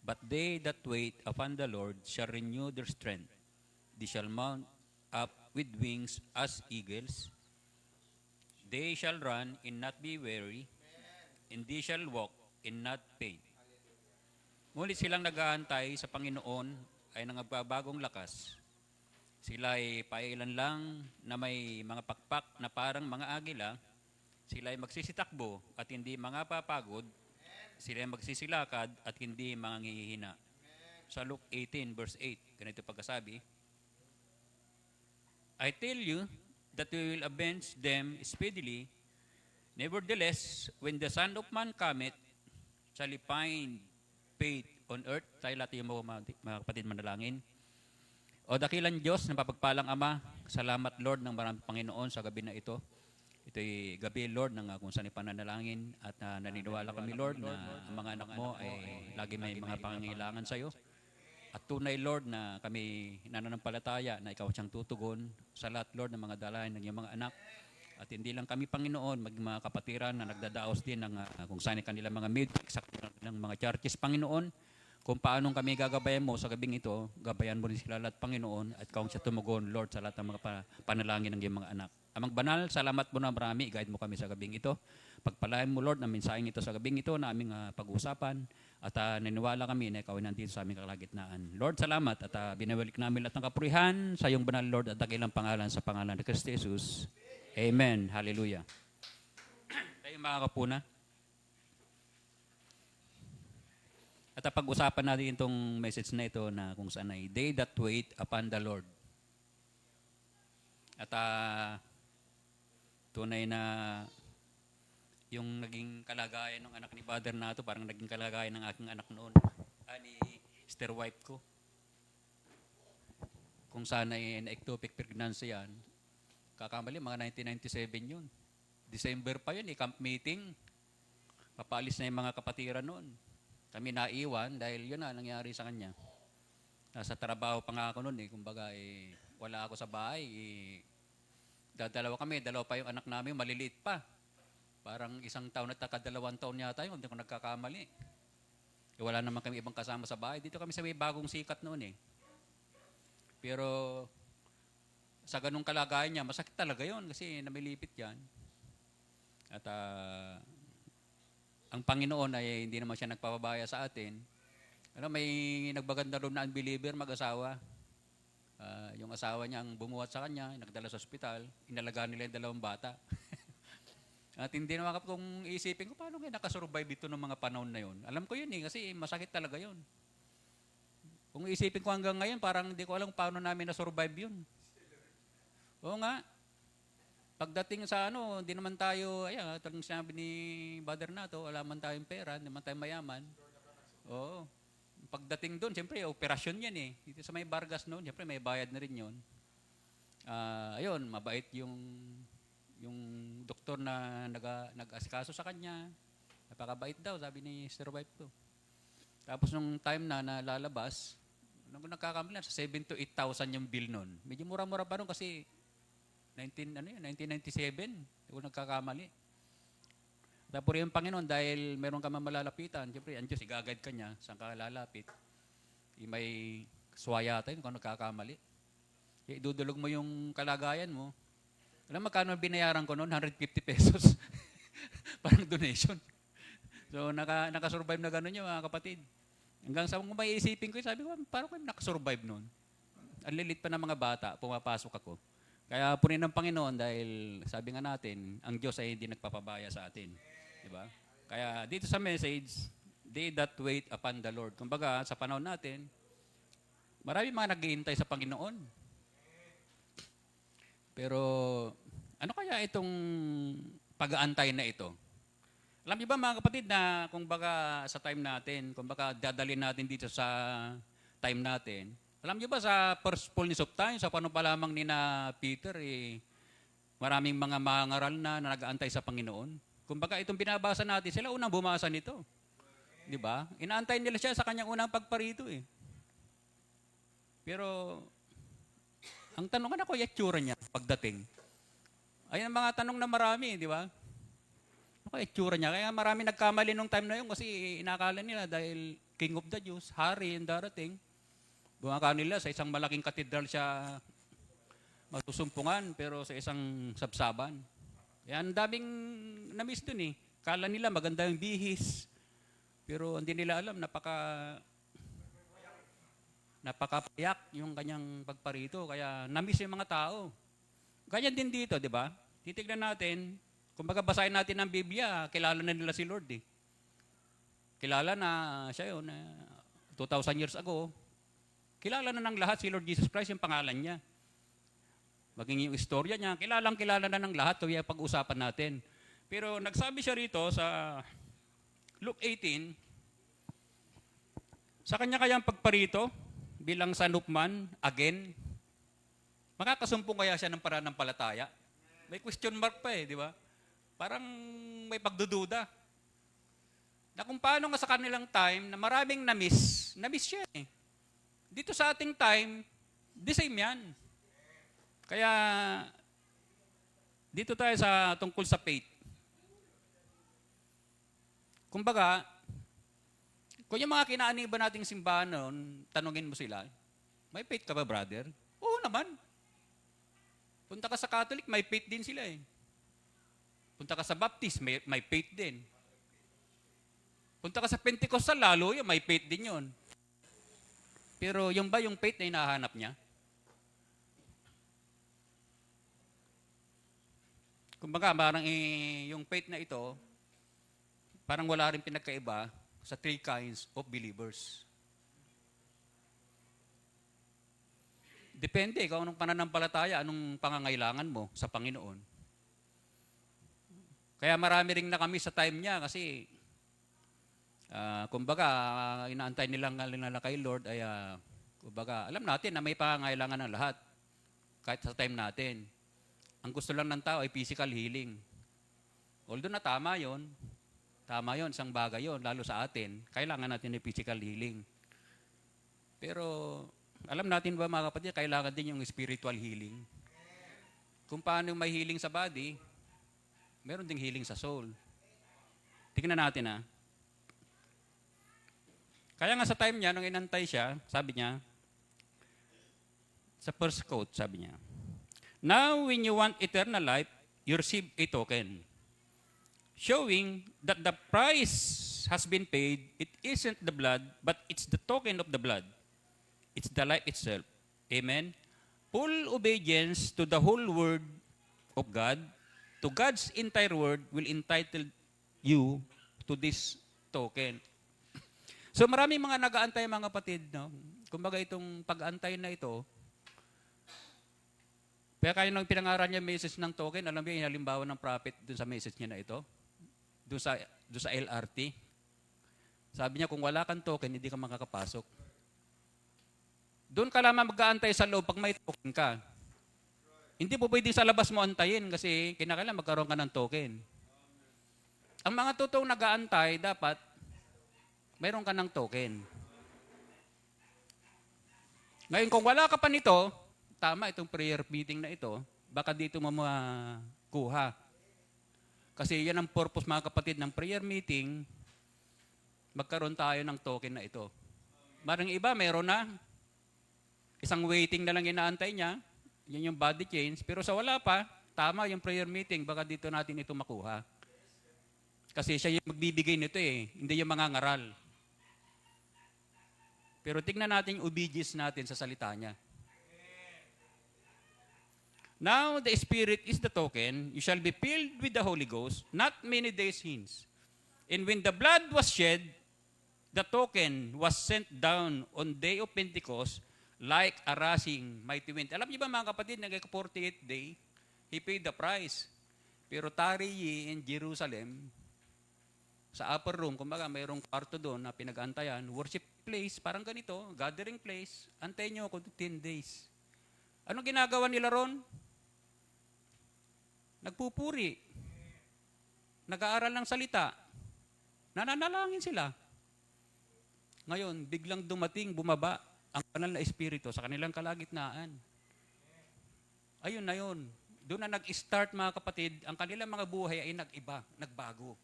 but they that wait upon the Lord shall renew their strength. They shall mount up with wings as eagles. They shall run and not be weary, and they shall walk and not faint. Ngunit silang nag-aantay sa Panginoon ay nangagbabagong lakas. Sila ay pailan lang na may mga pakpak na parang mga agila. Sila ay magsisitakbo at hindi mga papagod. Sila ay magsisilakad at hindi mga ngihihina. Sa Luke 18 verse 8, ganito pagkasabi, I tell you that we will avenge them speedily. Nevertheless, when the Son of Man cometh, shall he find faith on earth? Tayo lahat yung mga kapatid manalangin. O dakilang Diyos, napapagpalang Ama, salamat Lord ng maraming Panginoon sa gabi na ito. Ito'y gabi Lord ng kung saan ipananalangin at naniniwala kami Lord na ang mga anak mo ay lagi may mga pangangailangan sa iyo. At tunay, Lord, na kami nananampalataya na Ikaw siyang tutugon sa lahat, Lord, ng mga dalayan ng iyong mga anak. At hindi lang kami, Panginoon, maging mga kapatiran na nagdadaos din ng kung saan kanilang mga meetings, ng mga churches, Panginoon. Kung paanong kami gagabayan mo sa gabing ito, gabayan mo rin sila lahat, Panginoon, at Ikaw siya tumugon, Lord, sa lahat ng mga panalangin ng iyong mga anak. Amang banal, salamat mo na marami, i-guide mo kami sa gabing ito. Pagpalain mo, Lord, na mensaheng ito sa gabing ito na aming pag-uusapan. At naniniwala kami na Ikaw ay nandito sa aming kalagitnaan. Lord, salamat at binawalik namin lahat ng kapurihan sa iyong banal, Lord, at dakilang pangalan sa pangalan ni Kristo Jesus. Amen. Hallelujah. Tayo mga kapuna. At pag-usapan natin itong message na ito na kung saan ay they that wait upon the Lord. At tunay na yung naging kalagayan ng anak ni Father Nato, parang naging kalagayan ng aking anak noon, ni sister wife ko. Kung saan ay na-ectopic pregnancy yan, kakamali, mga 1997 yun. December pa yun, camp meeting. Papaalis na yung mga kapatiran noon. Kami naiwan dahil yun na nangyari sa kanya. Nasa trabaho pa nga ako noon kumbaga wala ako sa bahay. Dalawa pa yung anak namin, maliliit pa. Parang 1 taon at 2 taon yata yun, hindi ko nagkakamali. Wala naman kami ibang kasama sa bahay. Dito kami sa may bagong sikat noon Pero sa ganung kalagayan niya, masakit talaga yun kasi namilipit yan. At ang Panginoon ay hindi naman siya nagpapabaya sa atin. May nagbaganda doon na unbeliever, mag-asawa. Yung asawa niya ang bumuhat sa kanya, nagdala sa ospital, inalagaan nila yung 2 bata. At hindi naman kung isipin ko, paano kayo nakasurvive ito ng mga panahon na yun? Alam ko yun kasi masakit talaga yun. Kung isipin ko hanggang ngayon, parang hindi ko alam paano namin na-survive yun. Oo nga. Pagdating sa hindi naman tayo, talagang sinabi ni Father Nato, wala man tayong pera, hindi man tayo mayaman. Oo. Pagdating doon, siyempre, operasyon yan Dito sa may Vargas noon, siyempre, may bayad na rin yun. Ayun, mabait yung doktor na nag-asikaso sa kanya. Napakabait daw, sabi ni Sister Wife ko. Tapos nung time na nalalabas, nung nagkakamali, sa 7,000 to 8,000 yung bill noon. Medyo mura-mura pa noon kasi 1997, hindi ko nagkakamali. Tapos yung Panginoon, dahil meron ka malalapitan, siyempre, ang Diyos, i-guide ka niya, saan ka lalapit. May swaya tayo kung nagkakamali. Idudulog mo yung kalagayan mo. Alam magkano binayaran ko noon? 150 pesos. Parang donation. So, nakasurvive na gano'n yung mga kapatid. Hanggang sa mga maiisipin ko, sabi ko, parang ko nakasurvive noon. Ang lilit pa ng mga bata, pumapasok ako. Kaya punin ng Panginoon dahil sabi nga natin, ang Diyos ay hindi nagpapabaya sa atin. Diba? Kaya dito sa message, they that wait upon the Lord. Kumbaga, sa panahon natin, marami mga naghihintay sa Panginoon. Pero, ano kaya itong pag-aantay na ito? Alam niyo ba mga kapatid na kumbaga sa time natin, kumbaga dadalhin natin dito sa time natin, alam niyo ba sa first fullness of time, sa paano pa lamang ni na Peter, maraming mga mangaral na nag-aantay sa Panginoon. Kumbaga itong binabasa natin, sila unang bumasa nito. Di ba? Inaantay nila siya sa kanyang unang pagparito Pero, ang tanong ako, yung itsura niya pagdating. Ayun ang mga tanong na marami, di ba? Ano itsura niya? Kaya marami nagkamali nung time na yun kasi inakala nila dahil King of the Jews, Hari yung darating. Bumaka nila sa isang malaking katedral siya masusumpungan pero sa isang sabsaban. Kaya ang daming na-miss dun Kala nila maganda yung bihis. Pero hindi nila alam, napakapayak yung kanyang pagparito. Kaya na-miss yung mga tao. Ganyan din dito, di ba? Titignan natin, kung basahin natin ang Biblia, kilala na nila si Lord Kilala na siya yun, 2,000 years ago. Kilala na ng lahat si Lord Jesus Christ, yung pangalan niya. Maging yung istorya niya, kilala na ng lahat, kaya pag-usapan natin. Pero nagsabi siya rito sa Luke 18, sa kanya kayang pagparito, bilang sanupman, again, makakasumpong kaya siya ng pananampalataya? May question mark pa di ba? Parang may pagdududa. Na kung paano nga sa kanilang time, na maraming na-miss siya Dito sa ating time, the same yan. Kaya, dito tayo sa tungkol sa faith. Kumbaga, kung yung mga kinaaniba nating simbahan noon, tanungin mo sila, may faith ka ba, brother? Oo naman. Punta ka sa Catholic, may faith din sila eh. Punta ka sa Baptist, may faith din. Punta ka sa Pentecostal, lalo yun, may faith din yun. Pero yung ba yung faith na hinahanap niya? Kumbaga, parang yung faith na ito, parang wala rin pinagkaiba sa three kinds of believers. Depende, ikaw anong pananampalataya, anong pangangailangan mo sa Panginoon. Kaya marami rin na kami sa time niya kasi, kumbaga, inaantay nilang kay Lord ay, kumbaga, alam natin na may pangangailangan ng lahat kahit sa time natin. Ang gusto lang ng tao ay physical healing. Although na tama yon, isang bagay yon, lalo sa atin, kailangan natin ng physical healing. Pero, alam natin ba mga kapatid, kailangan din yung spiritual healing. Kung paano may healing sa body, meron ding healing sa soul. Tingnan natin Kaya nga sa time niya, nung inantay siya, sabi niya, sa first quote, sabi niya, "Now when you want eternal life, you receive a token, showing that the price has been paid. It isn't the blood, but it's the token of the blood. It's the life itself." Amen? Full obedience to the whole word of God, to God's entire word, will entitle you to this token. So maraming mga nag-aantay mga kapatid, no? Kumbaga itong pag-aantay na ito, kaya kayo nang pinangaral niya message ng token, alam niyo yung halimbawa ng prophet dun sa message niya na ito, dun sa LRT. Sabi niya, kung wala kang token, hindi ka makakapasok. Doon ka lamang mag-aantay sa loob pag may token ka. Hindi po pwede sa labas mo antayin kasi kinakailangan magkaroon ka ng token. Ang mga totoong nag-aantay, dapat mayroon ka ng token. Ngayon, kung wala ka pa nito, tama itong prayer meeting na ito, baka dito mo makuha. Kasi yan ang purpose mga kapatid ng prayer meeting, magkaroon tayo ng token na ito. Marang iba, meron na. Isang waiting na lang inaantay niya, yan yung body change. Pero sa wala pa, tama yung prayer meeting, baka dito natin ito makuha. Kasi siya yung magbibigay nito hindi yung mga ngaral. Pero tingnan natin yung obedience natin sa salita niya. Now the Spirit is the token, you shall be filled with the Holy Ghost, not many days hence. And when the blood was shed, the token was sent down on day of Pentecost like a rushing mighty wind. Alam niyo ba mga kapatid, nag-48 day, He paid the price. Pero tarry ye in Jerusalem, sa upper room, kumbaga mayroong kwarto doon na pinag-antayan, worship place, parang ganito, gathering place, antayin niyo ako 10 days. Anong ginagawa nila ron? Nagpupuri. Nag-aaral ng salita. Nananalangin sila. Ngayon, biglang dumating, bumaba ang banal na espiritu sa kanilang kalagitnaan. Ayun na yun. Doon na nag-start mga kapatid, ang kanilang mga buhay ay nag-iba, nagbago.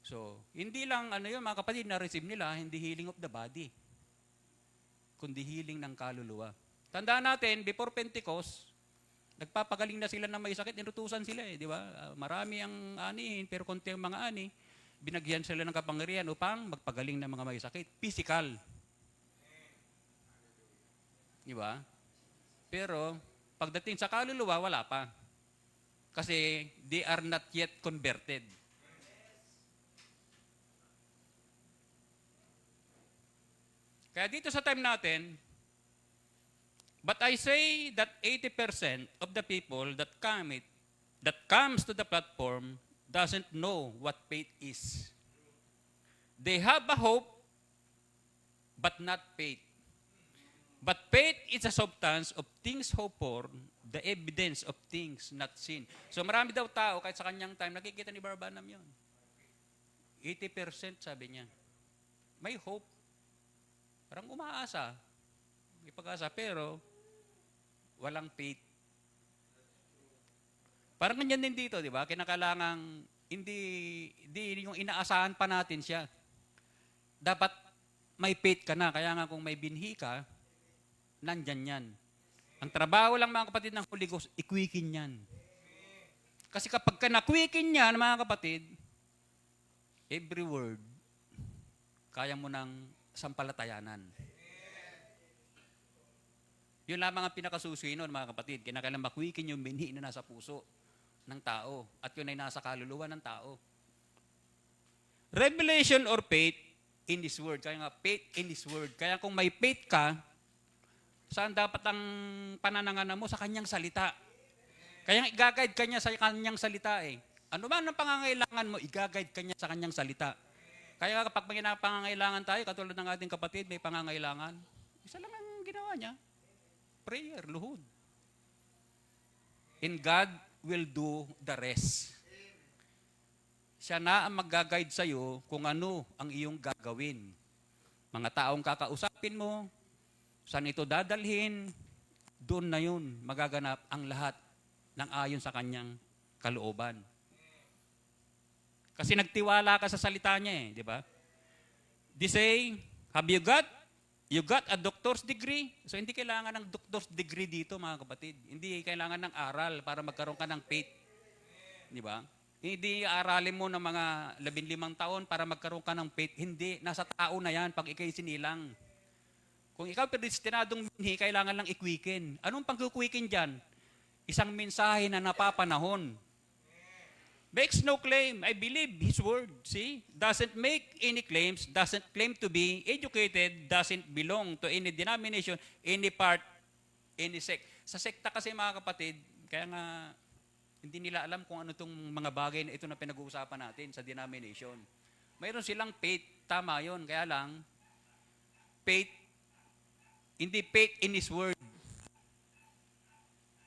So, hindi lang yun mga kapatid na-receive nila, hindi healing of the body, kundi healing ng kaluluwa. Tandaan natin, before Pentecost, nagpapagaling na sila ng may sakit, inutusan sila di ba? Marami ang anihin, pero konti ang mga ani, binagyan sila ng kapangyarihan upang magpagaling ng mga may sakit. Physical. Di ba? Pero, pagdating sa kaluluwa, wala pa. Kasi, they are not yet converted. Kaya dito sa time natin, but I say that 80% of the people that comes to the platform doesn't know what faith is. They have a hope, but not faith. But faith is a substance of things hoped for, the evidence of things not seen. So marami daw tao, kahit sa kanyang time, nakikita ni Barbanam yun. 80% sabi niya. May hope. Parang umaasa. May pag-asa, pero walang faith. Parang ganyan din dito, di ba? Kinakailangang hindi yung inaasahan pa natin siya. Dapat may faith ka na. Kaya nga kung may binhi ka, nandyan yan. Ang trabaho lang mga kapatid ng Holy Ghost, ikwikin yan. Kasi kapag ka nakwikin yan, mga kapatid, every word, kaya mo ng sampalatayanan. Yun lamang ang pinakasusi nun, mga kapatid. Kinakailangan makwikin yung binhi na nasa puso ng tao. At yun ay nasa kaluluwa ng tao. Revelation or faith in this word. Kaya nga, faith in this word. Kaya kung may faith ka, saan dapat ang pananangana mo? Sa kanyang salita. Kaya i-guide ka niya sa kanyang salita eh. Ano man ang pangangailangan mo, i-guide ka niya sa kanyang salita. Kaya kapag may pangangailangan tayo, katulad ng ating kapatid, may pangangailangan, isa lang ang ginawa niya. Prayer, luhod. And God will do the rest. Siya na ang mag-guide sa'yo kung ano ang iyong gagawin. Mga taong kakausapin mo, saan ito dadalhin, doon na yun magaganap ang lahat ng ayon sa kanyang kalooban. Kasi nagtiwala ka sa salita niya eh, di ba? They say, have you got a doctor's degree? So hindi kailangan ng doctor's degree dito mga kapatid. Hindi kailangan ng aral para magkaroon ka ng faith. Di ba? Hindi aralin mo ng mga 15 taon para magkaroon ka ng faith. Hindi, nasa tao na yan pag ikay sinilang. Kung ikaw predestinadong binhi, kailangan lang ikwikin. Anong pagkukwikin dyan? Isang mensahe na napapanahon. Makes no claim. I believe His word. See? Doesn't make any claims, doesn't claim to be educated, doesn't belong to any denomination, any part, any sect. Sa sekta kasi mga kapatid, kaya nga hindi nila alam kung ano itong mga bagay na ito na pinag-uusapan natin sa denomination. Mayroon silang faith, tama yun. Kaya lang, faith, hindi faith in His word.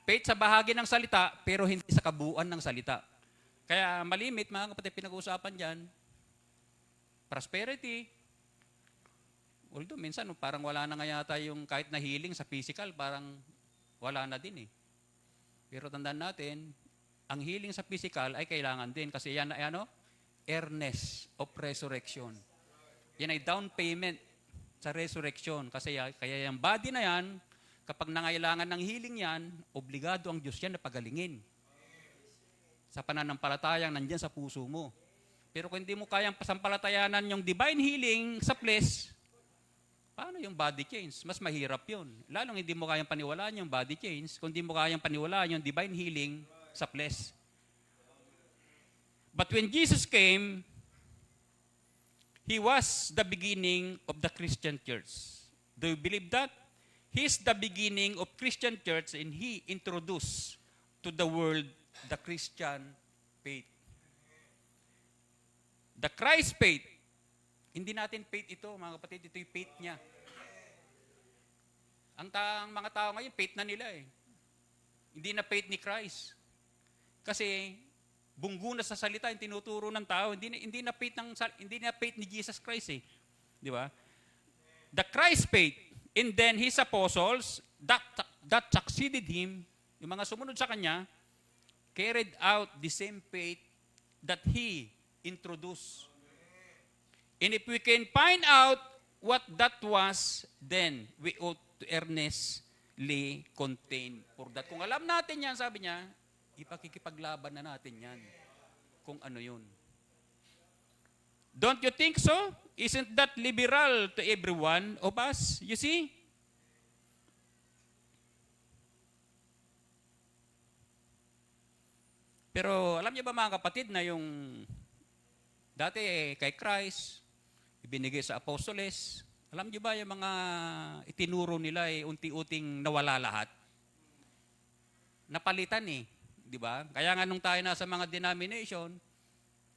Faith sa bahagi ng salita, pero hindi sa kabuuan ng salita. Kaya malimit, mga kapatid, pinag-uusapan dyan, prosperity. Although minsan, parang wala na nga yata yung kahit na healing sa physical, parang wala na din eh. Pero tandaan natin, ang healing sa physical ay kailangan din kasi yan ay ano? Earnest of resurrection. Yan ay down payment sa resurrection. Kasi kaya yung body na yan, kapag nangailangan ng healing yan, obligado ang Diyos yan na pagalingin. Sa pananampalatayang nandyan sa puso mo. Pero kung hindi mo kayang pasampalatayanan yung divine healing sa flesh, paano yung body change? Mas mahirap yun. Lalong hindi mo kayang paniwalaan yung body change, kung hindi mo kayang paniwalaan yung divine healing sa flesh. But when Jesus came, He was the beginning of the Christian church. Do you believe that? He's the beginning of Christian church and He introduced to the world the Christian faith. The Christ faith. Hindi natin faith ito, mga kapatid. Ito yung faith niya. Ang mga tao ngayon, faith na nila eh. Hindi na faith ni Christ. Kasi bunggo na sa salita yung tinuturo ng tao. Hindi na faith ni Jesus Christ eh. Di ba? The Christ faith. And then His apostles that succeeded Him, yung mga sumunod sa Kanya, carried out the same faith that He introduced. And if we can find out what that was, then we ought to earnestly contend for that. Kung alam natin yan, sabi niya, ipakikipaglaban na natin yan. Kung ano yun. Don't you think so? Isn't that liberal to everyone of us? You see? Pero alam niyo ba mga kapatid na yung dati kay Christ, ibinigay sa apostoles, alam niyo ba yung mga itinuro nila unti-unting nawala lahat? Napalitan eh, di ba? Kaya nga nung tayo nasa mga denomination,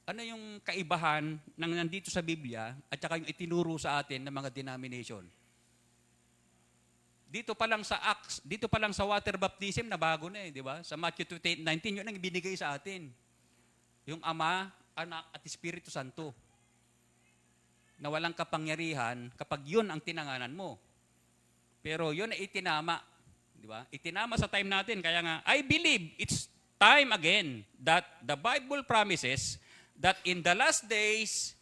ano yung kaibahan ng nandito sa Biblia at saka yung itinuro sa atin ng mga denomination? Dito pa lang sa Acts, dito pa lang sa water baptism na bago na eh, di ba? Sa Matthew 28:19, yun ang ibinigay sa atin. Yung Ama, Anak, at Espiritu Santo. na walang kapangyarihan kapag yun ang tinanganan mo. Pero yun ay itinama. Di ba? Itinama sa time natin. Kaya nga, I believe it's time again that the Bible promises that in the last days,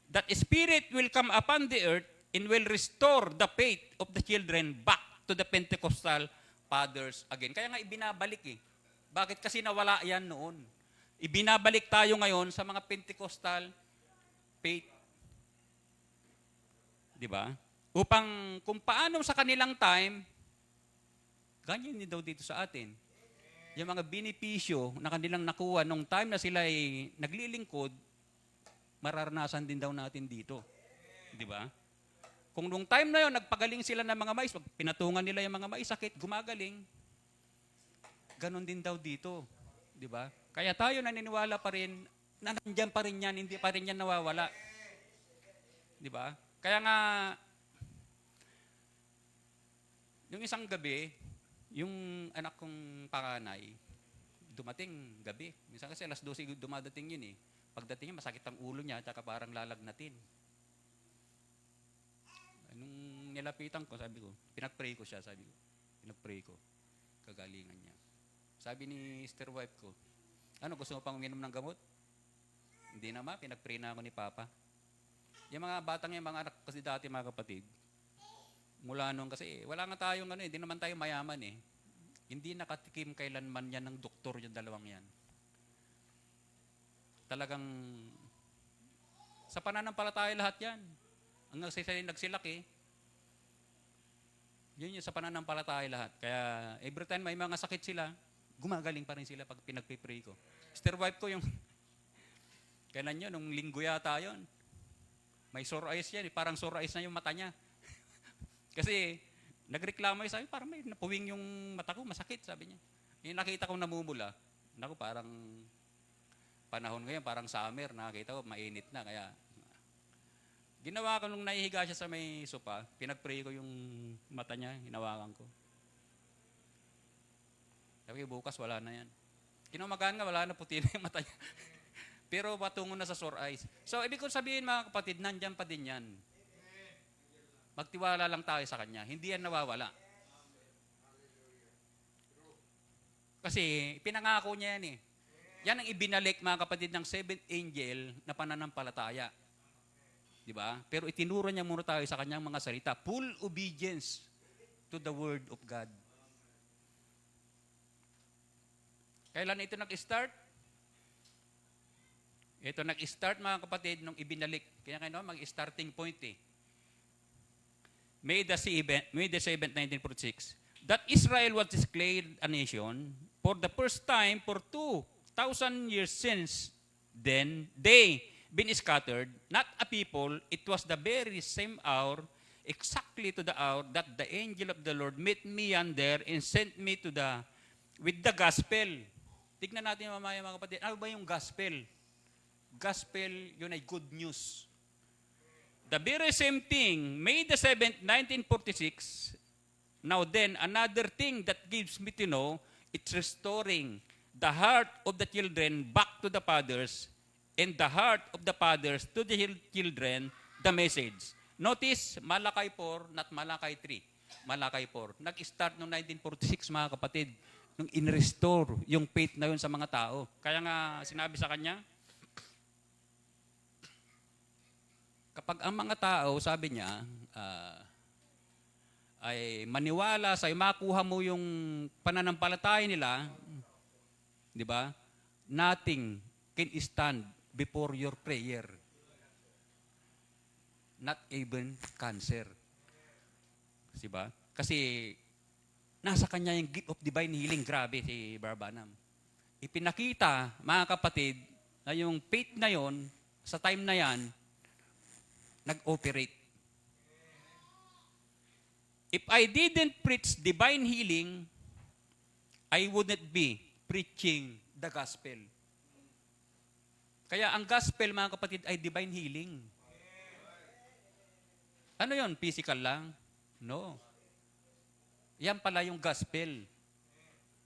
that Spirit will come upon the earth and will restore the faith of the children back to the Pentecostal fathers again. Kaya nga ibinabalik eh. Bakit? Kasi nawala yan noon. Ibinabalik tayo ngayon sa mga Pentecostal faith. Di ba? Upang kung paano sa kanilang time, ganyan din daw dito sa atin. Yung mga benepisyo na kanilang nakuha nung time na sila ay naglilingkod, mararanasan din daw natin dito. Di ba? Kung nung time na yon nagpagaling sila ng mga mais, pag pinatungan nila yung mga mais, sakit, gumagaling. Ganon din daw dito. Di ba? Kaya tayo naniniwala pa rin na nandyan pa rin yan, hindi pa rin yan nawawala. Di ba? Kaya nga, yung isang gabi, yung anak kong panganay, dumating gabi. Minsan kasi alas 12 dumadating yun eh. Pagdating niya, masakit ang ulo niya, tsaka parang lalagnatin. Nung nilapitan ko, sabi ko, pinag-pray ko siya, sabi ko. Pinag-pray ko. Kagalingan niya. Sabi ni sister wife ko, ano, gusto mo pang uminom ng gamot? Hindi naman, pinag-pray na ako ni Papa. Yung mga batang yung mga anak kasi dati, mga kapatid, mula nung kasi, wala nga tayong ano, hindi naman tayo mayaman eh. Hindi nakatikim kailanman yan ng doktor yung dalawang yan. Talagang, sa pananampalataya lahat yan. Ang nagsilaki, yun yung sa pananampalataya lahat. Kaya every time may mga sakit sila, gumagaling pa rin sila pag pinagpipray ko. Sister wife ko yung, kailan yun, nung linggo yata yun, may sore eyes yan, parang sore eyes na yung mata niya. Kasi nagreklamo yun, sabi, parang may napuwing yung mata ko, masakit, sabi niya. Yung nakita kong namumula, naku, parang panahon ngayon, parang summer, nakita ko, mainit na, kaya ginawa ko nung nahihiga siya sa may sopa, pinag-pray ko yung mata niya, hinawakan ko. Sabi ko, bukas wala na yan. Kinamagaan nga, wala na, puti na yung mata niya. Pero patungo na sa sore eyes. So, ibig ko sabihin mga kapatid, nandyan pa din yan. Magtiwala lang tayo sa Kanya. Hindi yan nawawala. Kasi, pinangako niya yan eh. Yan ang ibinalik mga kapatid ng seventh angel na pananampalataya. Diba? Pero itinuro niya muna tayo sa kanyang mga salita. Full obedience to the word of God. Kailan ito nag-start? Ito nag-start mga kapatid nung ibinalik. Kaya kayo mag-starting point eh. May the 7th, 1946, that Israel was declared a nation for the first time for 2,000 years since then they been scattered, not a people, it was the very same hour, exactly to the hour that the angel of the Lord met me yonder and sent me to with the gospel. Tignan natin mamaya mga kapatid, ano ba yung gospel? Gospel, yun ay good news. The very same thing, May the 7th, 1946, now then, another thing that gives me to know, it's restoring the heart of the children back to the fathers, and the heart of the fathers to the children, the message. Notice, Malakay 4, not Malakay 3. Malakay 4. Nag-start noong 1946, mga kapatid, nung in-restore yung faith na yun sa mga tao. Kaya nga, sinabi sa kanya, kapag ang mga tao, sabi niya, ay maniwala sa'yo, makuha mo yung pananampalataya nila, di ba? Nothing can stand before your prayer. Not even cancer. Diba? Kasi nasa kanya yung gift of divine healing. Grabe si Barbanam. Ipinakita, mga kapatid, na yung faith na yon sa time na yan, nag-operate. If I didn't preach divine healing, I wouldn't be preaching the gospel. Kaya ang gospel, mga kapatid, ay divine healing. Ano yon? Physical lang? No. Yan pala yung gospel.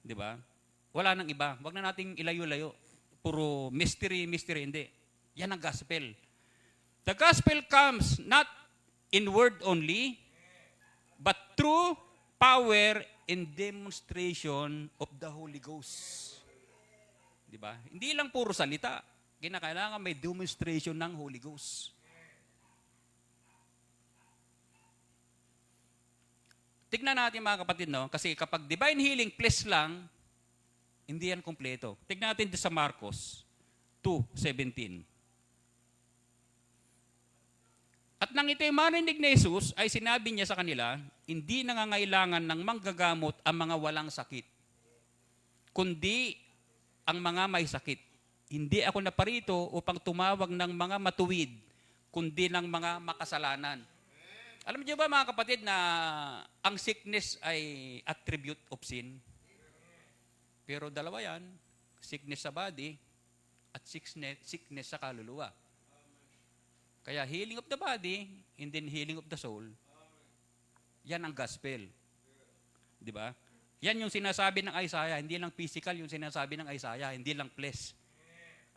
Di ba? Wala nang iba. Huwag na nating ilayo-layo. Puro mystery, hindi. Yan ang gospel. The gospel comes not in word only, but through power and demonstration of the Holy Ghost. Di ba? Hindi lang puro salita. Kinakailangan may demonstration ng Holy Ghost. Tignan natin mga kapatid, no? Kasi kapag divine healing, please lang, hindi yan kumpleto. Tignan natin sa Marcos 2:17. At nang ito'y marinig ni Jesus, ay sinabi niya sa kanila, hindi nangangailangan ng manggagamot ang mga walang sakit, kundi ang mga may sakit. Hindi ako naparito upang tumawag ng mga matuwid, kundi ng mga makasalanan. Alam niyo ba mga kapatid na ang sickness ay attribute of sin? Pero dalawa yan, sickness sa body at sickness sa kaluluwa. Kaya healing of the body and then healing of the soul, yan ang gospel. Di ba? Yan yung sinasabi ng Isaiah, hindi lang physical yung sinasabi ng Isaiah, hindi lang flesh.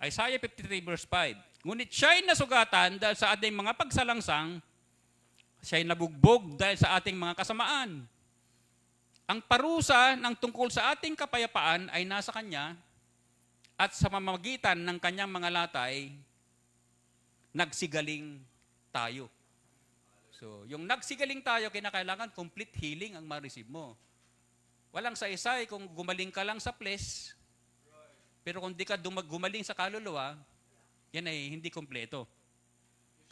Isaiah 53 verse 5, ngunit siya'y nasugatan dahil sa ating mga pagsalangsang, siya'y nabugbog dahil sa ating mga kasamaan. Ang parusa ng tungkol sa ating kapayapaan ay nasa Kanya at sa mamamagitan ng Kanyang mga latay, nagsigaling tayo. So, yung nagsigaling tayo, kinakailangan complete healing ang ma-receive mo. Walang saysay kung gumaling ka lang sa flesh, pero kung di ka gumaling sa kaluluwa, yan ay hindi kompleto.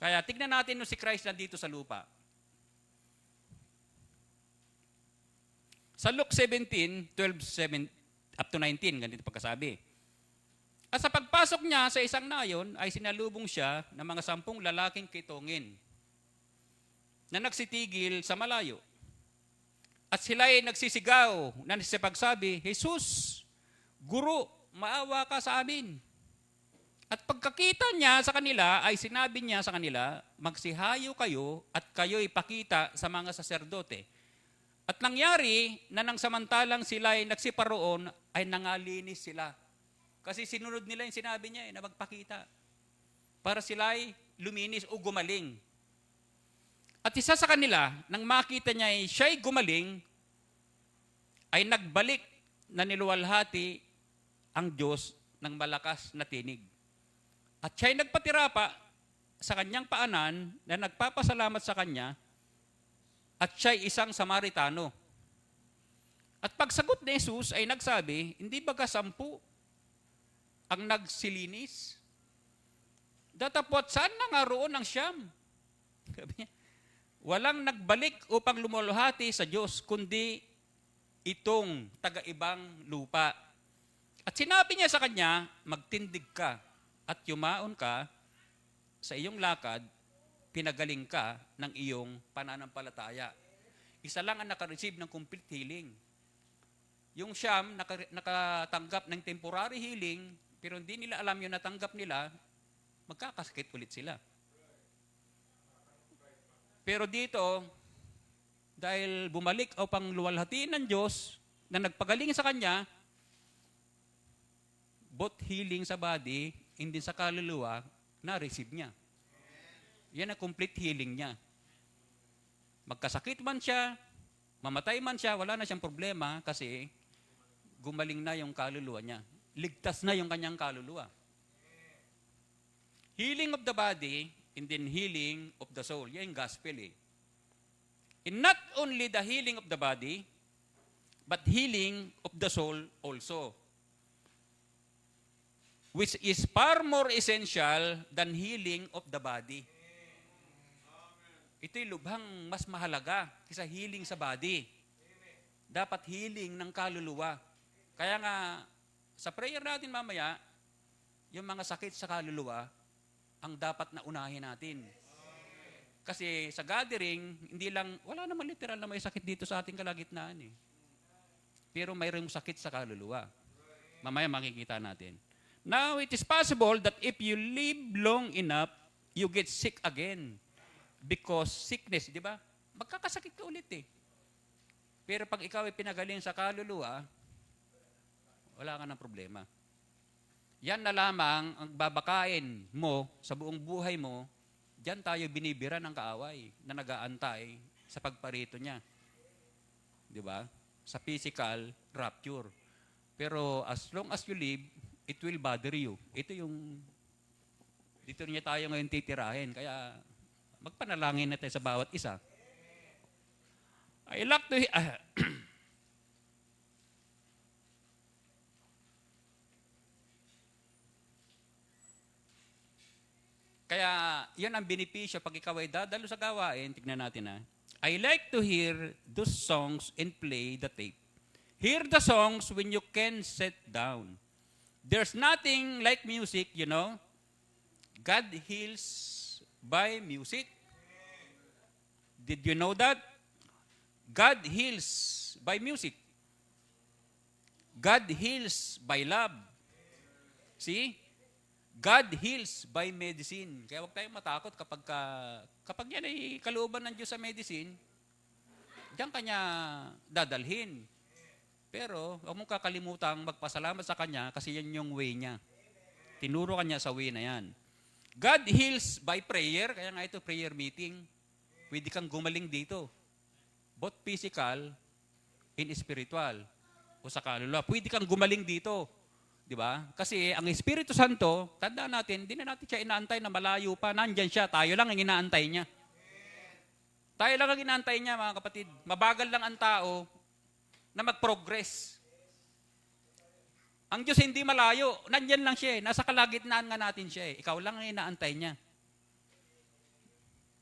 Kaya tignan natin no si Christ nandito sa lupa. Sa Luke 17:12 up to 19, ganito pagkasabi. At sa pagpasok niya sa isang nayon, ay sinalubong siya ng mga 10 lalaking kitongin na nagsitigil sa malayo. At sila ay nagsisigaw na sa pagsabi, Jesus, Guru, maawa ka sa amin. At pagkakita niya sa kanila, ay sinabi niya sa kanila, magsihayo kayo at kayo ipakita sa mga saserdote. At nangyari na nang samantalang sila ay nagsiparoon, ay nangalinis sila. Kasi sinunod nila yung sinabi niya na magpakita. Para sila ay luminis o gumaling. At isa sa kanila, nang makita niya ay siya'y gumaling, ay nagbalik na niluwalhati ang Diyos ng malakas na tinig. At siya'y nagpatirapa sa kanyang paanan na nagpapasalamat sa kanya at siya'y isang Samaritano. At pagsagot ni Jesus ay nagsabi, hindi ba 10 ang nagsilinis? Datapot, saan na nga roon ang 9? Sabi niya, walang nagbalik upang lumuluhati sa Diyos, kundi itong taga-ibang lupa. At sinabi niya sa kanya, magtindig ka at yumaon ka sa iyong lakad, pinagaling ka ng iyong pananampalataya. Isa lang ang nakareceive ng complete healing. Yung 9 nakatanggap ng temporary healing, pero hindi nila alam yung natanggap nila, magkakasakit ulit sila. Pero dito, dahil bumalik upang luwalhatiin ng Diyos na nagpagaling sa Kanya, both healing sa body, hindi sa kaluluwa, na-receive niya. Yan ang complete healing niya. Magkasakit man siya, mamatay man siya, wala na siyang problema kasi gumaling na yung kaluluwa niya. Ligtas na yung kanyang kaluluwa. Healing of the body and then healing of the soul. Yan yung gospel eh. And not only the healing of the body, but healing of the soul also. Which is far more essential than healing of the body. Ito'y lubhang mas mahalaga kaysa healing sa body. Dapat healing ng kaluluwa. Kaya nga, sa prayer natin mamaya, yung mga sakit sa kaluluwa, ang dapat na unahin natin. Kasi sa gathering, hindi lang, wala naman literal na may sakit dito sa ating kalagitnaan eh. Pero mayroong sakit sa kaluluwa. Mamaya makikita natin. Now, it is possible that if you live long enough, you get sick again. Because sickness, di ba? Magkakasakit ka ulit eh. Pero pag ikaw ay pinagaling sa kaluluwa, wala ka ng problema. Yan na lamang ang babakain mo sa buong buhay mo Diyan tayo binibira ng kaaway na nag-aantay sa pagparito niya. Di ba? Sa physical rapture. Pero as long as you live, it will bother you. Ito yung, dito niya tayo ngayon titirahin. Kaya magpanalangin na tayo sa bawat isa. I like to, kaya, yan ang benepisyo pag ikaw ay dadalo sa gawain. Tignan natin ha. I like to hear those songs and play the tape. Hear the songs when you can sit down. There's nothing like music, you know. God heals by music. Did you know that? God heals by music. God heals by love. See? God heals by medicine. Kaya huwag tayong matakot kapag yan ay kalooban ng Diyos sa medicine, diyan kanya dadalhin. Pero huwag mong kakalimutang magpasalamat sa Kanya kasi yan yung way niya. Tinuro Kanya sa way na yan. God heals by prayer. Kaya nga ito, prayer meeting. Pwede kang gumaling dito. Both physical and spiritual. O sa kaluluwa. Pwede kang gumaling dito. Di ba? Kasi ang Espiritu Santo, tandaan natin, hindi na natin siya inaantay na malayo pa. Nandyan siya. Tayo lang ang inaantay niya. Tayo lang ang inaantay niya, mga kapatid. Mabagal lang ang tao na mag-progress. Ang Diyos hindi malayo. Nandyan lang siya. Nasa kalagitnaan nga natin siya. Ikaw lang ang inaantay niya.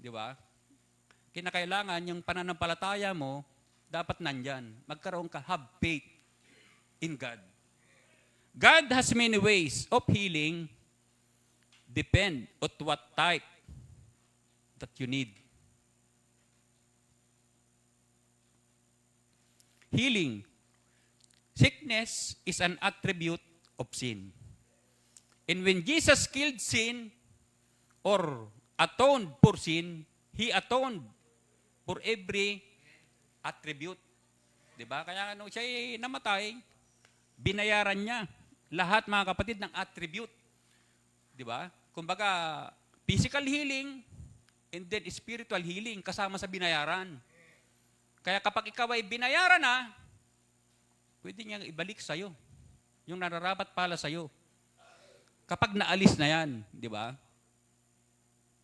Di ba? Kinakailangan yung pananampalataya mo, dapat nandyan. Magkaroon ka, have faith in God. God has many ways of healing, depend on what type that you need. Healing. Sickness is an attribute of sin. And when Jesus killed sin or atoned for sin, He atoned for every attribute. Diba? Kaya nung siya namatay, binayaran niya lahat, mga kapatid, ng attribute. Diba? Kumbaga, physical healing and then spiritual healing kasama sa binayaran. Kaya kapag ikaw ay binayaran na, pwede niyang ibalik sa'yo yung nararapat pala sa'yo. Kapag naalis na yan, di ba?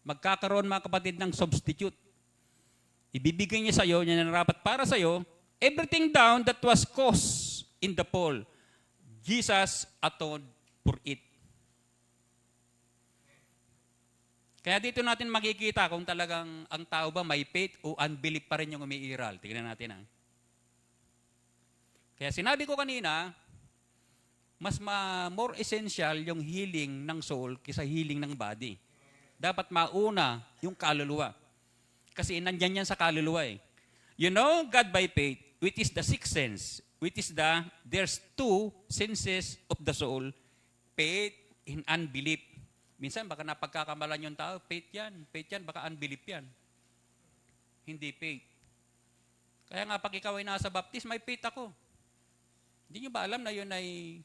Magkakaroon, mga kapatid, ng substitute. Ibibigay niya sa'yo, yung nararapat para sa'yo, everything down that was caused in the fall, Jesus atoned for it. Kaya dito natin makikita kung talagang ang tao ba may faith o unbelief pa rin yung umiiral. Tingnan natin ha. Kaya sinabi ko kanina, mas more essential yung healing ng soul kaysa healing ng body. Dapat mauna yung kaluluwa. Kasi nandyan yan sa kaluluwa eh. You know God by faith, which is the sixth sense, which is there's two senses of the soul, faith and unbelief. Minsan baka napagkakamalan yung tao, faith yan, baka unbelief yan. Hindi faith. Kaya nga pag ikaw ay nasa baptist, may faith ako. Hindi nyo ba alam na yun ay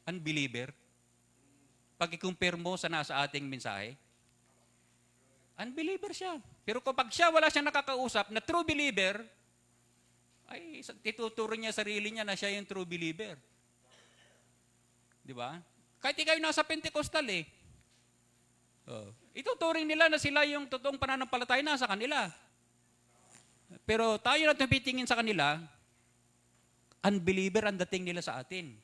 unbeliever? Pag i-compare mo sa nasa ating mensahe, unbeliever siya. Pero kapag siya wala siyang nakakausap na true believer, ay ituturo niya sarili niya na siya yung true believer. Di ba? Kahit ikaw nasa Pentecostal eh. Ituturing nila na sila yung totoong pananampalataya na sa kanila. Pero tayo na tumitingin sa kanila, unbeliever ang dating nila sa atin.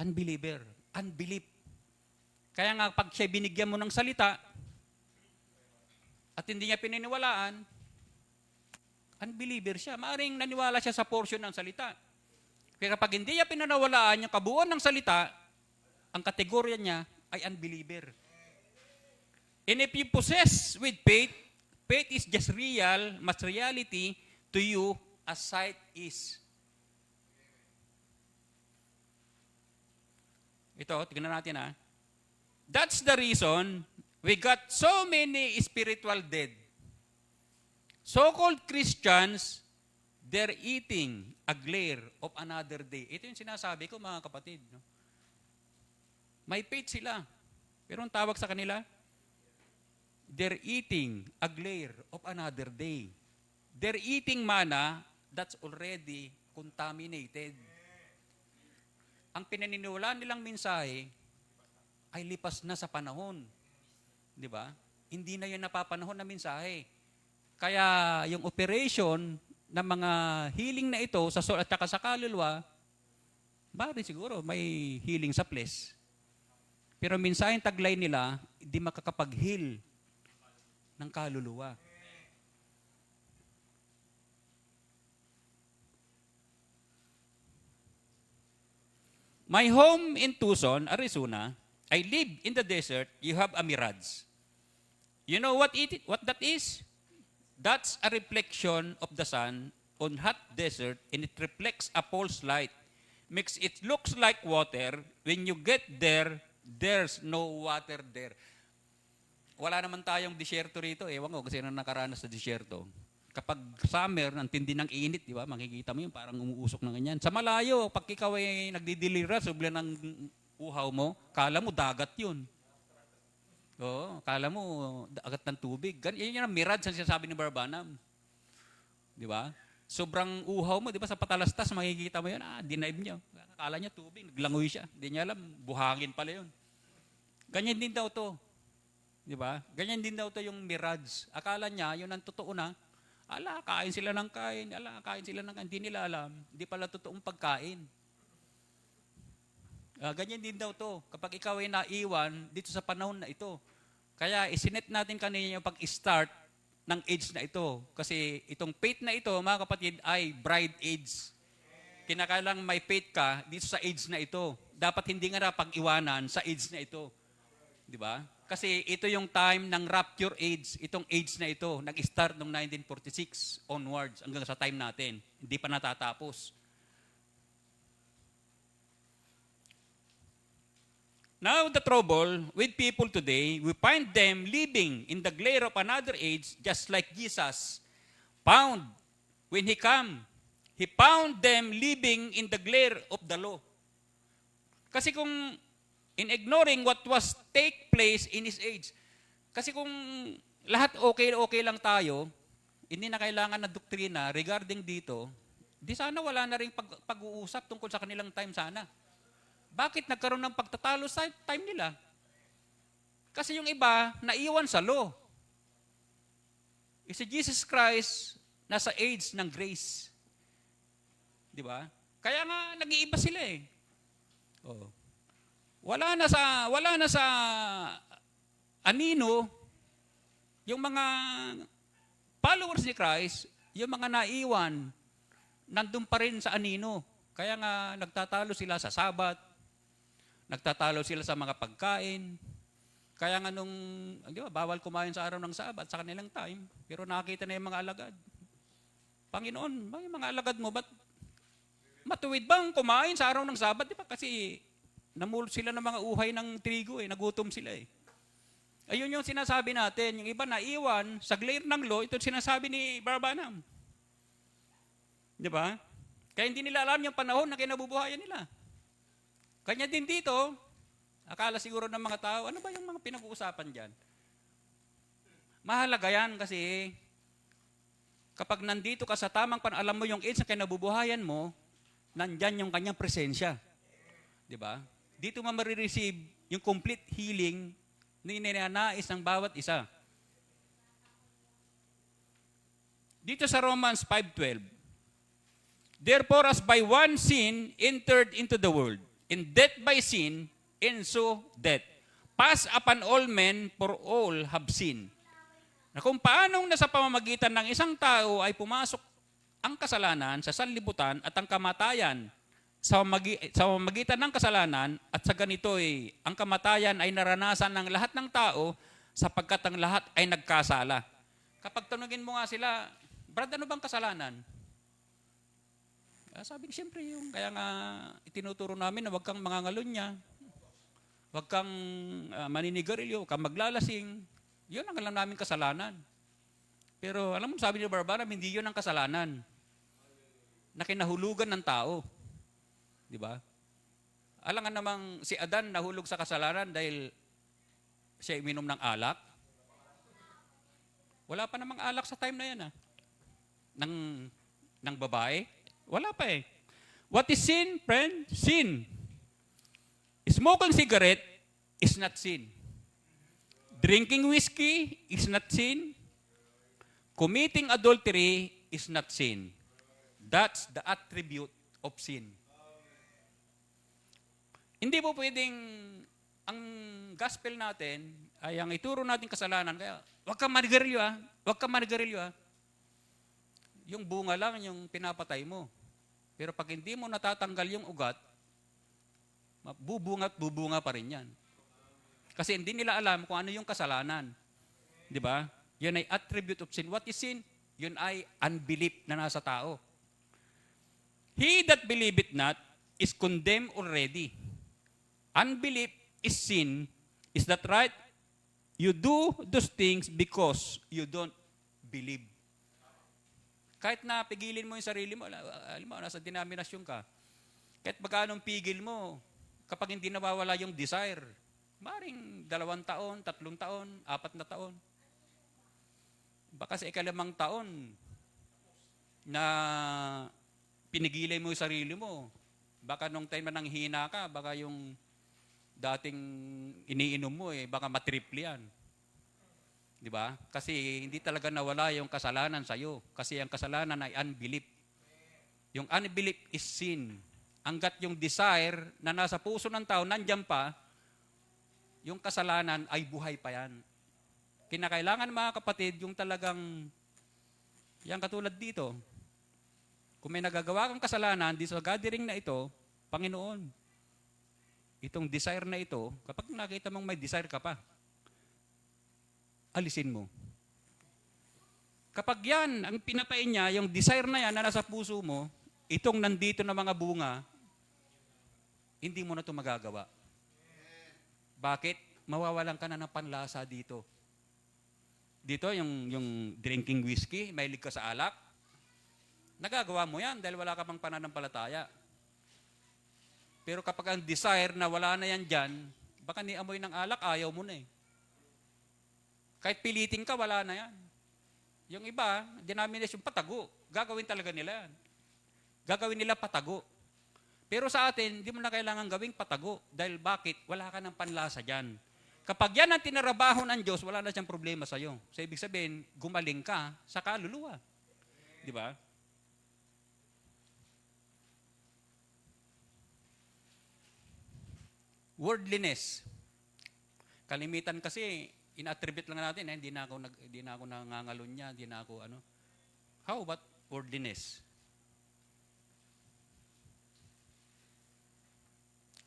Unbeliever. Unbelief. Kaya nga pag siya binigyan mo ng salita at hindi niya pininiwalaan, unbeliever siya. Maaring naniwala siya sa portion ng salita. Kaya kapag hindi niya pinanawalaan yung kabuuan ng salita, ang kategorya niya ay unbeliever. And if you possess with faith, faith is just real, mas reality to you as sight is. Ito, tignan natin ha. That's the reason we got so many spiritual dead. So-called Christians, they're eating a glare of another day. Ito yung sinasabi ko, mga kapatid. No? May faith sila. Pero ang tawag sa kanila, they're eating a glare of another day. They're eating manna that's already contaminated. Ang pinaniniwalaan nilang mensahe ay lipas na sa panahon. Di ba? Hindi na yun napapanahon na mensahe. Kaya yung operation ng mga healing na ito sa soul at saka sa kaluluwa, bari siguro may healing sa flesh. Pero mensaheng taglay nila, hindi makakapag-heal ng kaluluwa. My home in Tucson, Arizona, I live in the desert, you have a mirage. You know what that is? That's a reflection of the sun on hot desert, and it reflects a false light. Makes it looks like water. When you get there, there's no water there. Wala naman tayong disyerto rito. Ewan ko kasi nakaranas sa disyerto. Kapag summer, ang tindi ng init, di ba? Makikita mo yun, parang umuusok na ganyan. Sa malayo, pag ikaw ay nagdidilira, subla ng uhaw mo, kala mo dagat yun. Oo, kala mo dagat ng tubig. Yan yung mirage ang sinasabi ni Barbanam. Di ba? Sobrang uhaw mo, di ba? Sa patalastas, makikita mo yun, denive niya. Kala niya tubig, naglangoy siya. Hindi niya alam, buhangin pala yun. Ganyan din daw to. Di ba? Ganyan din daw to yung mirage. Akala niya, yun ang totoo na. Ala, kain sila ng kain. Ala, kain sila ng kain. Hindi nila alam. Hindi pala totoong pagkain. Ganyan din daw to. Kapag ikaw ay naiwan dito sa panahon na ito. Kaya isinet natin kanina yung pag-start ng age na ito. Kasi itong faith na ito, mga kapatid, ay bride age. Kinakailang may faith ka dito sa age na ito. Dapat hindi nga na pag-iwanan sa age na ito. Di ba? Kasi ito yung time ng rapture age. Itong age na ito, nag-start noong 1946 onwards hanggang sa time natin. Hindi pa natatapos. Now the trouble with people today, we find them living in the glare of another age just like Jesus found when He came. He found them living in the glare of the law. Kasi kung in ignoring what was take place in His age, kasi kung lahat okay lang tayo, hindi na kailangan na doktrina regarding dito, di sana wala na rin pag-uusap tungkol sa kanilang time sana. Bakit nagkaroon ng pagtatalo sa time nila? Kasi yung iba, naiwan sa law. Si Jesus Christ, nasa age ng grace. Di ba? Kaya nga, nag-iiba sila eh. Oh. Wala na sa anino, yung mga followers ni Christ, yung mga naiwan, nandun pa rin sa anino. Kaya nga, nagtatalo sila sa Sabat, nagtatalo sila sa mga pagkain. Kaya nga nung, di ba, bawal kumain sa araw ng Sabat sa kanilang time. Pero nakakita na yung mga alagad. Panginoon, yung mga alagad mo, ba't matuwid bang kumain sa araw ng Sabat? Di ba? Kasi namulot sila ng mga uhay ng trigo nagutom sila Ayun yung sinasabi natin. Yung iba naiwan sa glare ng law, ito sinasabi ni Barbanam. Di ba? Kaya hindi nila alam yung panahon na kinabubuhayan nila. Kanya din dito, akala siguro ng mga tao, ano ba yung mga pinag-uusapan dyan? Mahalaga yan kasi kapag nandito ka sa tamang alam mo yung age na kinabubuhayan mo, nandyan yung kanyang presensya. Di ba? Dito mo marireceive yung complete healing na ninanais ng bawat isa. Dito sa Romans 5:12, therefore as by one sin entered into the world, and death by sin, and so death. Pass upon all men, for all have sinned. Na kung paanong nasa pamamagitan ng isang tao ay pumasok ang kasalanan sa sanlibutan at ang kamatayan sa pamamagitan ng kasalanan, at sa ganito ang kamatayan ay naranasan ng lahat ng tao sapagkat ang lahat ay nagkasala. Kapag tanungin mo nga sila, Brad, ano bang kasalanan? Sabi ko, siyempre yung, kaya nga itinuturo namin na huwag kang mangangalunya, huwag kang maninigarilyo, huwag kang maglalasing. Yun ang alam namin kasalanan. Pero alam mo, sabi ni Barbanam, hindi yun ang kasalanan na kinahulugan ng tao. Di ba? Alam nga namang si Adan nahulog sa kasalanan dahil siya uminom ng alak. Wala pa namang alak sa time na yan, ng babae. Wala pa eh. What is sin, friend? Sin. Smoking cigarette is not sin. Drinking whiskey is not sin. Committing adultery is not sin. That's the attribute of sin. Hindi po pwedeng ang gospel natin ay ang ituro natin kasalanan. Kaya, huwag kang manigarilyo Huwag kang manigarilyo Yung bunga lang yung pinapatay mo. Pero pag hindi mo natatanggal yung ugat, bubunga pa rin yan. Kasi hindi nila alam kung ano yung kasalanan. Di ba? Yun ay attribute of sin. What is sin? Yun ay unbelief na nasa tao. He that believeth not is condemned already. Unbelief is sin. Is that right? You do those things because you don't believe. Kahit na pigilin mo yung sarili mo, alam mo, nasa denominasyon ka. Kahit magkanong pigil mo, kapag hindi nawawala yung desire, maring 2 taon, 3 taon, 4 na taon. Baka sa ikalimang taon na pinigilay mo yung sarili mo, baka nung time na nanghina ka, baka yung dating iniinom mo baka matriple yan. Di ba? Kasi hindi talaga nawala yung kasalanan sa iyo. Kasi ang kasalanan ay unbelief. Yung unbelief is sin. Hanggat yung desire na nasa puso ng tao nandiyan pa, yung kasalanan ay buhay pa yan. Kinakailangan mga kapatid, yung talagang, yan katulad dito, kung may nagagawa kang kasalanan, di sa gathering na ito, Panginoon, itong desire na ito, kapag nakita mong may desire ka pa, alisin mo. Kapag yan, ang pinapain niya, yung desire na yan na nasa puso mo, itong nandito na mga bunga, hindi mo na ito magagawa. Bakit? Mawawalan ka na ng panlasa dito. Dito, yung drinking whiskey, mahilig ka sa alak, nagagawa mo yan dahil wala ka pang pananampalataya. Pero kapag ang desire na wala na yan dyan, baka ni amoy ng alak, ayaw mo na Kahit pilitin ka, wala na yan. Yung iba, denomination, patago. Gagawin talaga nila yan. Gagawin nila patago. Pero sa atin, hindi mo na kailangan gawing patago. Dahil bakit? Wala ka ng panlasa dyan. Kapag yan ang tinarabaho ng Diyos, wala na siyang problema sa'yo. So, ibig sabihin, gumaling ka sa kaluluwa. Di ba? Worldliness. Kalimitan kasi, in-attribute lang natin, hindi na ako nangangalunya, hindi na ako ano. How about worldliness?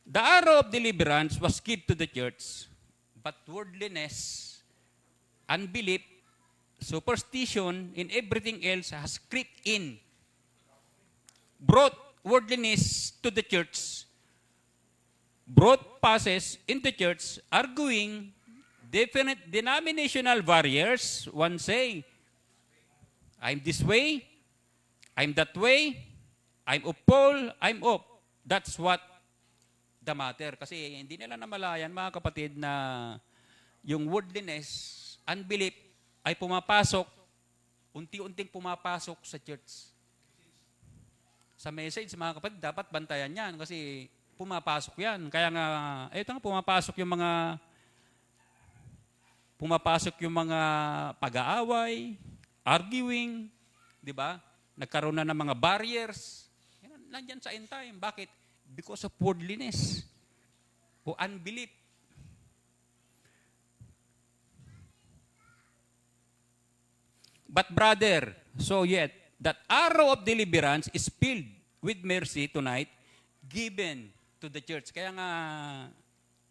The arrow of deliverance was given to the church, but worldliness, unbelief, superstition, and everything else has crept in, brought worldliness to the church, brought passes in the church, arguing different denominational barriers. One say, I'm this way, I'm that way, I'm of Paul, I'm of. That's what the matter. Kasi hindi nila namalayan, mga kapatid, na yung worldliness, unbelief, ay pumapasok, unti-unting pumapasok sa church. Sa message, mga kapatid, dapat bantayan yan kasi pumapasok yan. Kaya nga, ito nga, pumapasok yung mga pag-aaway, arguing, di ba? Nagkaroon na ng mga barriers. Yan, nandyan sa end time. Bakit? Because of worldliness o unbelief. But brother, so yet, that arrow of deliverance is filled with mercy tonight, given to the church. Kaya nga,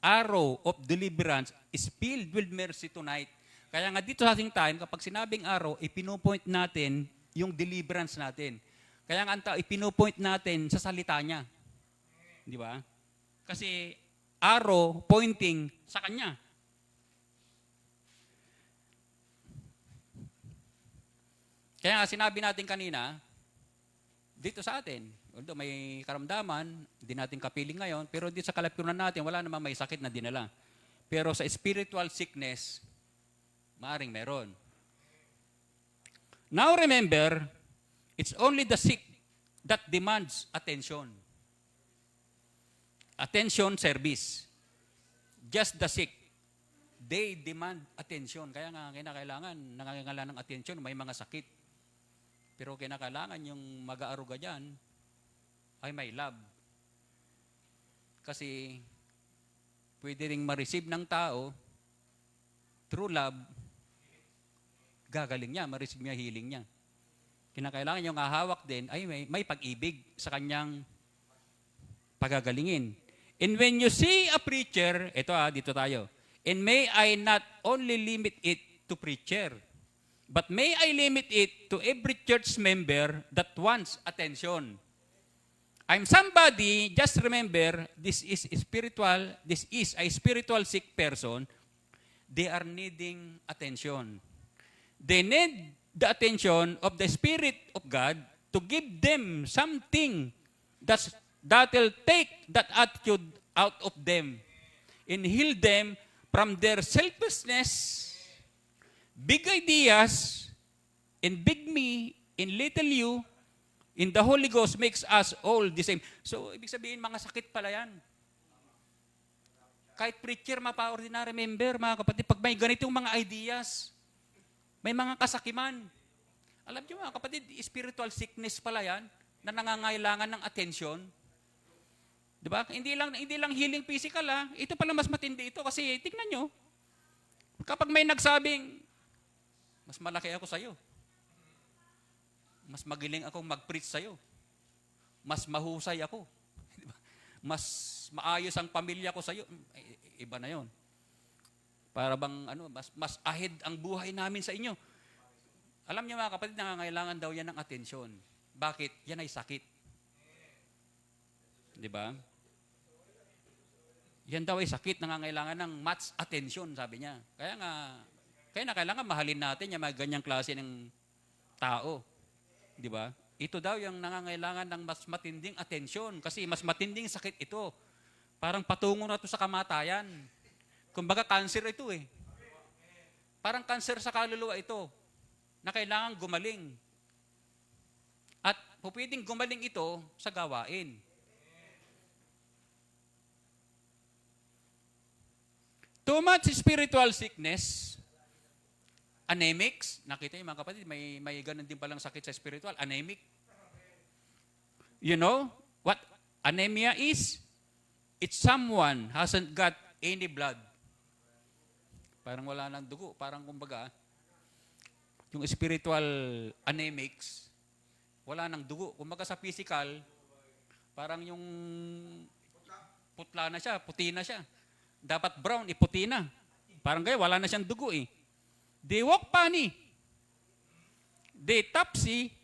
arrow of deliverance is filled with mercy tonight. Kaya nga dito sa ating time, kapag sinabing arrow, ipinupoint natin yung deliverance natin. Kaya nga ipinupoint natin sa salita niya. Di ba? Kasi arrow pointing sa kanya. Kaya nga sinabi natin kanina, dito sa atin, although may karamdaman, hindi natin kapiling ngayon, pero dito sa kalapiunan natin, wala namang may sakit na dinala. Pero sa spiritual sickness, maaring meron. Now remember, it's only the sick that demands attention. Attention service. Just the sick. They demand attention. Kaya nga kinakailangan, nangangailangan ng attention, may mga sakit. Pero kinakailangan yung mag-aaruga dyan ay may love. Kasi pwede ring ma-receive ng tao through love, gagaling niya, ma-receive niya, healing niya. Kinakailangan yung hahawak din ay may pag-ibig sa kanyang pagagalingin. And when you see a preacher, dito tayo. And may I not only limit it to preacher, but may I limit it to every church member that wants attention. I'm somebody, just remember, this is a spiritual sick person. They are needing attention. They need the attention of the Spirit of God to give them something that'll take that attitude out of them and heal them from their selflessness, big ideas, and big me, and little you, in the Holy Ghost makes us all the same. So, ibig sabihin, mga sakit pala yan. Kahit preacher, mapa-ordinary member, mga kapatid, pag may ganitong mga ideas, may mga kasakiman. Alam niyo mga kapatid, spiritual sickness pala yan, na nangangailangan ng attention. Diba? Hindi lang healing physical Ito pala mas matindi ito kasi tingnan nyo. Kapag may nagsabing, mas malaki ako sa'yo. Mas magaling akong mag-preach sa'yo. Mas mahusay ako. Diba? Mas maayos ang pamilya ko sa'yo. Iba na yon. Para bang mas ahead ang buhay namin sa inyo. Alam niyo mga kapatid, nangangailangan daw yan ng atensyon. Bakit? Yan ay sakit. Di ba? Yan daw ay sakit, nangangailangan ng much attention, sabi niya. Kaya na kailangan mahalin natin yung mga ganyang klase ng tao. Di ba? Ito daw yung nangangailangan ng mas matinding atensyon kasi mas matinding sakit ito. Parang patungo na ito sa kamatayan. Kumbaga, cancer ito eh. Parang cancer sa kaluluwa ito na kailangan gumaling. At pwedeng gumaling ito sa gawain. Too much spiritual sickness, anemics, nakita niyo mga kapatid, may ganun din palang sakit sa spiritual, anemic. You know what anemia is? It's someone hasn't got any blood. Parang wala ng dugo, parang kumbaga, yung spiritual anemics, wala ng dugo. Kumbaga sa physical, parang yung putla na siya, puti na siya. Dapat brown, iputi na. Parang kaya wala na siyang dugo eh. They walk funny. They tipsy,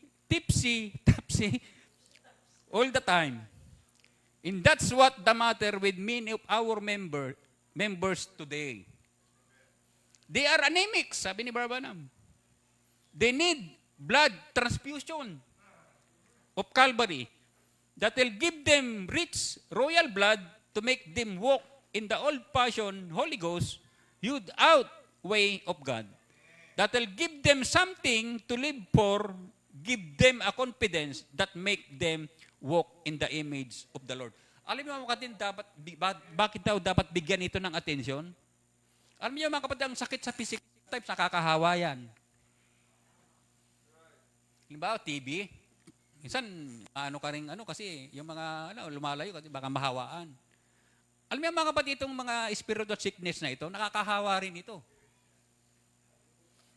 all the time. And that's what the matter with many of our members today. They are anemics, sabi ni Barbanam. They need blood transfusion of Calvary that will give them rich royal blood to make them walk in the old-fashioned Holy Ghost, hewed out way of God. That will give them something to live for, give them a confidence that make them walk in the image of the Lord. Alam niyo mga kapatid, bakit daw dapat bigyan ito ng atensyon? Alam niyo mga kapatid, ang sakit sa physical types, nakakahawa yan. Halimbawa, TB. Minsan, kasi yung mga lumalayo kasi baka mahawaan. Alam niyo mga kapatid, itong mga spiritual sickness na ito, nakakahawa rin ito.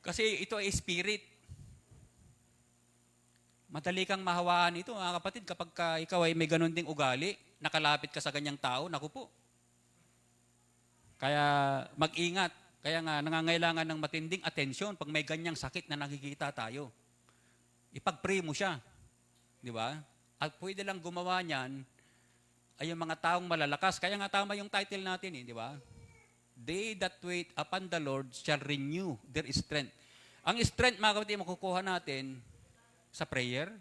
Kasi ito ay spirit. Madali kang mahawaan ito, mga kapatid, kapag ikaw ay may ganun ding ugali, nakalapit ka sa ganyang tao, naku po. Kaya mag-ingat. Kaya nga, nangangailangan ng matinding atensyon pag may ganyang sakit na nakikita tayo. Ipag-pray mo siya. Di ba? At pwede lang gumawa niyan ay yung mga taong malalakas. Kaya nga tama yung title natin, di ba? They that wait upon the Lord shall renew their strength. Ang strength, mga kapatid, makukuha natin sa prayer,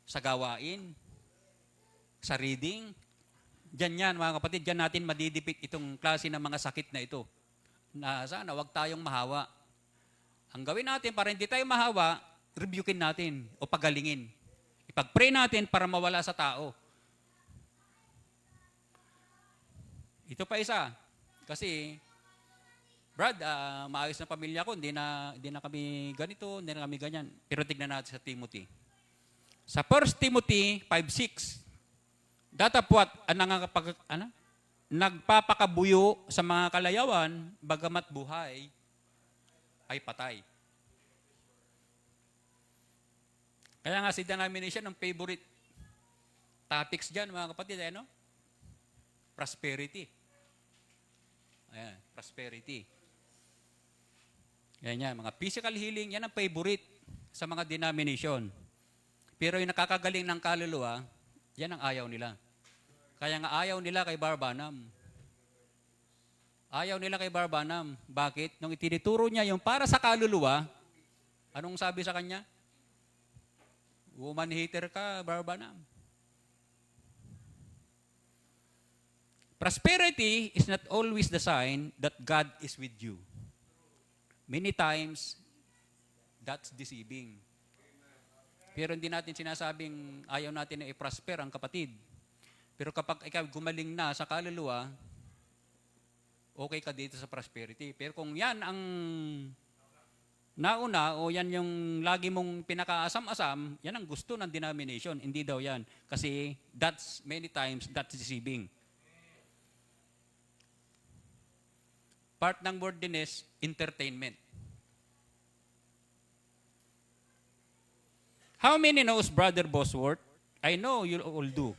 sa gawain, sa reading. Diyan yan, mga kapatid, diyan natin madidipit itong klase ng mga sakit na ito. Na sana, wag tayong mahawa. Ang gawin natin para hindi tayo mahawa, rebukein natin o pagalingin. Ipag-pray natin para mawala sa tao. Ito pa isa. Kasi, Brad, maayos na pamilya ko, hindi na kami ganito, hindi na kami ganyan. Pero tignan natin sa Timothy. Sa 1 Timothy 5:6, datapwat nagpapakabuyo sa mga kalayawan, bagamat buhay ay patay. Kaya nga si denomination ng favorite topics dyan, mga kapatid, ano? Prosperity. Ayan, prosperity. Yan yan, mga physical healing, yan ang favorite sa mga denomination. Pero yung nakakagaling ng kaluluwa, yan ang ayaw nila. Kaya nga ayaw nila kay Barbanam. Ayaw nila kay Barbanam. Bakit? Nung itinituro niya yung para sa kaluluwa, anong sabi sa kanya? Woman hater ka, Barbanam. Prosperity is not always the sign that God is with you. Many times, that's deceiving. Pero hindi natin sinasabing ayaw natin na i-prosper ang kapatid. Pero kapag ikaw gumaling na sa kaluluwa, okay ka dito sa prosperity. Pero kung yan ang nauna o yan yung lagi mong pinakaasam-asam, yan ang gusto ng denomination. Hindi daw yan. Kasi many times, that's deceiving. Part ng worldliness, entertainment. How many knows Brother Bosworth? I know you all do.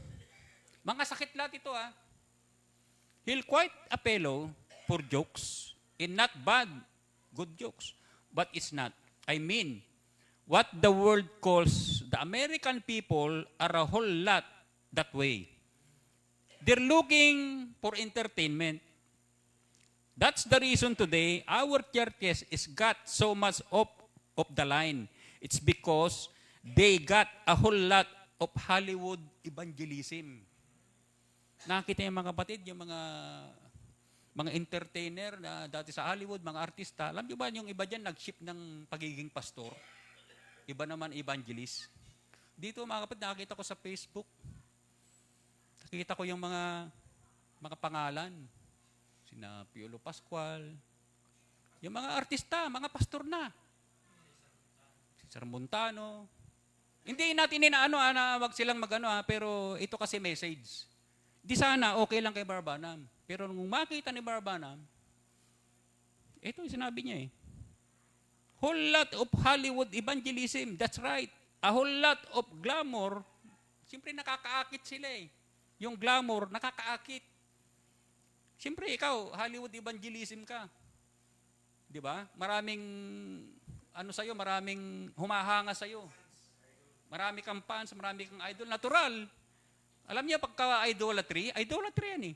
Mga sakit lahat ito He'll quite a fellow for jokes, and not bad, good jokes. But it's not. I mean, what the world calls the American people are a whole lot that way. They're looking for entertainment. That's the reason today our churches is got so much off of the line. It's because they got a whole lot of Hollywood evangelism. Nakita yung mga kapatid, yung mga entertainer na dati sa Hollywood, mga artista. Alam niyo ba yung iba dyan nag-ship ng pagiging pastor? Iba naman evangelist. Dito mga kapatid, nakakita ko sa Facebook. Nakikita ko yung mga pangalan. Sina Piolo Pascual. Yung mga artista, mga pastor na. Si Sir Montano. Hindi natin na wag silang pero ito kasi message. Di sana okay lang kay Barbanam. Pero nung makita ni Barbanam, ito yung sinabi niya Whole lot of Hollywood evangelism. That's right. A whole lot of glamour. Siyempre nakakaakit sila Yung glamour, nakakaakit. Siyempre ikaw, Hollywood evangelism ka. Di ba? Maraming maraming humahanga sa'yo. Marami kang fans, marami kang idol. Natural. Alam niyo, pagka-idolatry yan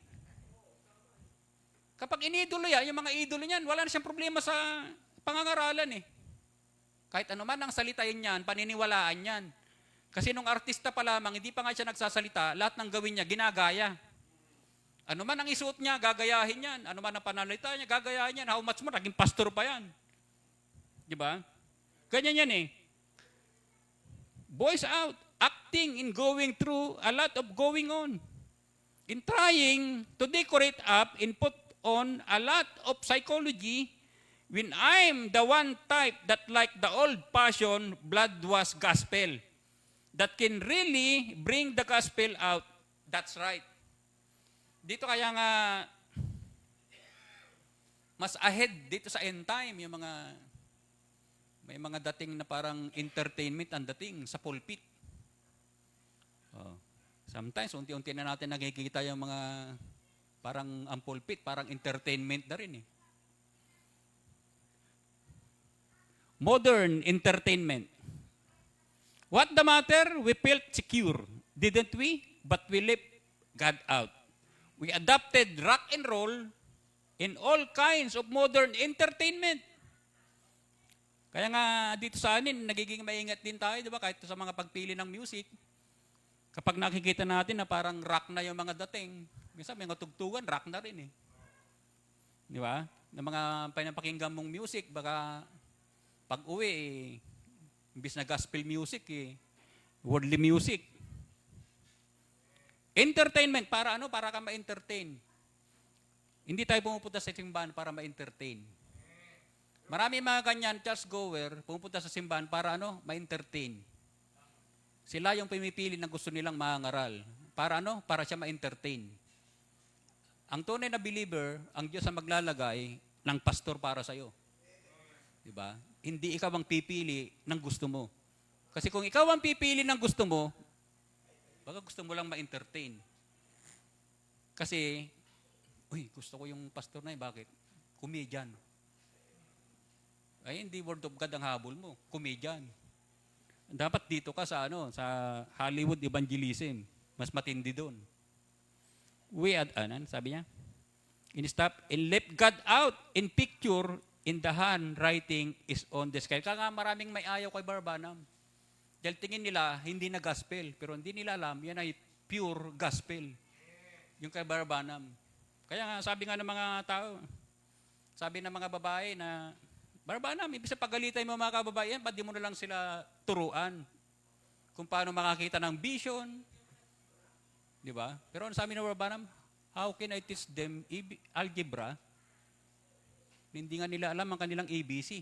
Kapag inidolo yan, yung mga idolo niyan, wala na siyang problema sa pangangaralan Kahit ano man ang salitain niyan, paniniwalaan yan. Kasi nung artista pa lamang, hindi pa nga siya nagsasalita, lahat ng gawin niya, ginagaya. Ano man ang isuot niya, gagayahin yan. Ano man ang panalita niya, gagayahin yan. How much more, naging pastor pa yan. Di ba? Ganyan yan Voice out, acting in going through a lot of going on. In trying to decorate up and put on a lot of psychology when I'm the one type that like the old-fashioned blood-washed gospel that can really bring the gospel out. That's right. Dito kaya nga mas ahead dito sa end time yung may mga dating na parang entertainment ang dating sa pulpit. Sometimes unti-unti na natin nakikita yung mga parang ang pulpit, parang entertainment na rin Modern entertainment. What the matter? We felt secure, didn't we? But we left God out. We adopted rock and roll in all kinds of modern entertainment. Kaya nga dito sa amin, nagiging maingat din tayo, di ba? Kahit sa mga pagpili ng music, kapag nakikita natin na parang rock na yung mga dating, minsan may mga tugtugan, rock na rin Di ba? Na mga pinapakinggan mong music, baka Pag uwi, imbis na gospel music, worldly music. Entertainment, para ano? Para ka ma-entertain. Hindi tayo pumupunta sa simbahan para ma-entertain. Marami mga ganyan, churchgoer, pumupunta sa simbahan para ano? Ma-entertain. Sila yung pumipili na gusto nilang mangaral. Para ano? Para siya ma-entertain. Ang tunay na believer, ang Diyos ang maglalagay ng pastor para sa'yo. Diba? Hindi ikaw ang pipili ng gusto mo. Kasi kung ikaw ang pipili ng gusto mo, baka gusto mo lang ma-entertain. Kasi, uy, gusto ko yung pastor na yun. Bakit? Comedian. Ay, hindi word of God ang habol mo. Comedian. Dapat dito ka sa sa Hollywood evangelism. Mas matindi doon. Sabi niya, and left God out in picture, in the handwriting is on the sky. Kaya nga maraming may ayaw kay Barbanam. Dahil tingin nila, hindi na gospel. Pero hindi nila alam, yan ay pure gospel. Yung kay Barbanam. Kaya nga, sabi nga ng mga tao, sabi ng mga babae na, Barbanam, ibig sa pagalitan mo mga kababayan, ba't di mo na lang sila turuan? Kung paano makakita ng vision. Di ba? Pero ano sabi ng Barbanam? How can I teach them algebra? Hindi nga nila alam ang kanilang ABC.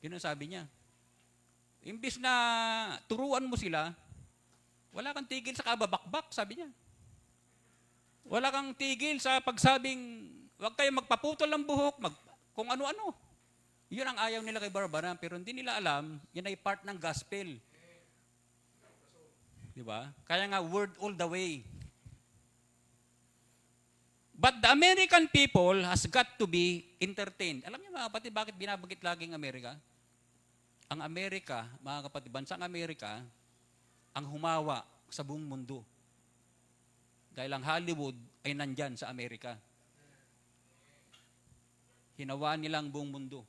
Yun ang sabi niya. Imbis na turuan mo sila, wala kang tigil sa kababakbak, sabi niya. Wala kang tigil sa pagsabing, huwag kayo magpaputol ng buhok, kung ano-ano. Yun ang ayaw nila kay Barbanam, pero hindi nila alam, yun ay part ng gospel. Di ba? Kaya nga, word all the way. But the American people has got to be entertained. Alam niyo mga kapatid, bakit binabagit laging Amerika? Ang Amerika, mga kapatid, bansang Amerika, ang humawa sa buong mundo. Dahil ang Hollywood ay nandyan sa Amerika. Hinawaan nila ang buong mundo.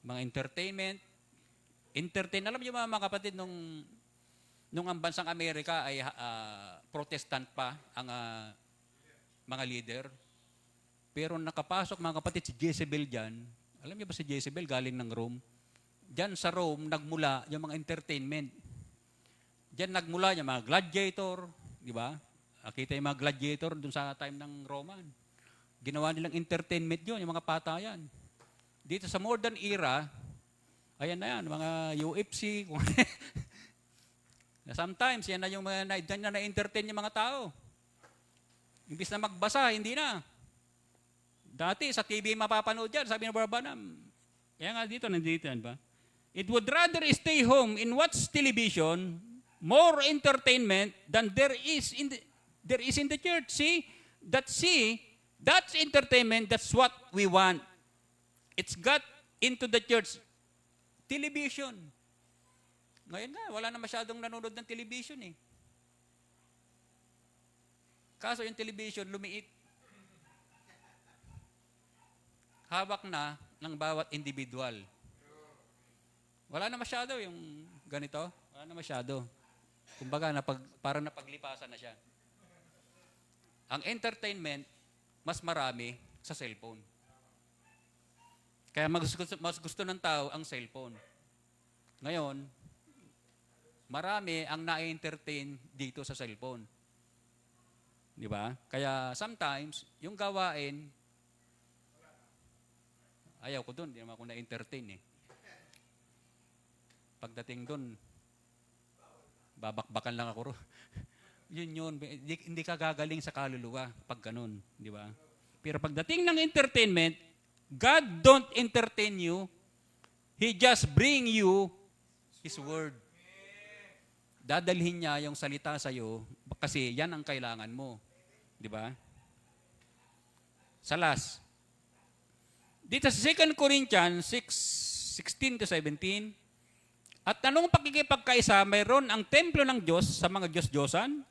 Mga entertainment. Alam niyo mga kapatid, nung ang bansang Amerika ay protestant pa ang mga leader. Pero nakapasok mga kapatid si Jezebel dyan. Alam niyo ba si Jezebel galing ng Rome? Dyan sa Rome nagmula yung mga entertainment. Dyan nagmula yung mga gladiator, di ba? Nakita yung mga gladiator dun sa time ng Roman. Ginawa nilang entertainment yun, yung mga patayan. Dito sa modern era, ayan na yan, mga UFC. Sometimes, yan na yung mga na-entertain yung mga tao. Imbis na magbasa, hindi na. Dati, sa TV mapapanood yan, sabi ng Barbanam. Kaya nga dito, nandito yan ba? It would rather stay home and watch television, more entertainment than there is in the church. That's entertainment, that's what we want. It's got into the church. Television. Ngayon nga, wala na masyadong nanonood ng television eh. Kaso yung television, lumiit. Hawak na ng bawat individual. Wala na masyado yung ganito. Wala na masyado. Kumbaga, parang napaglipasan na siya. Ang entertainment, mas marami sa cellphone. Kaya mas gusto ng tao ang cellphone. Ngayon, marami ang na-entertain dito sa cellphone. Di ba? Kaya sometimes, yung gawain, ayaw ko dun, hindi naman ako na-entertain eh. Pagdating dun, babakbakan lang ako. Yun. Hindi ka gagaling sa kaluluwa pag ganun. Di ba? Pero pagdating ng entertainment, God don't entertain you. He just bring you His Word. Dadalhin niya yung salita sa'yo kasi yan ang kailangan mo. Di ba? Sa last. Dito sa 2 Corinthians 6:16-17, at anong pakikipagkaisa, mayroon ang templo ng Diyos sa mga Diyos-Diyosan,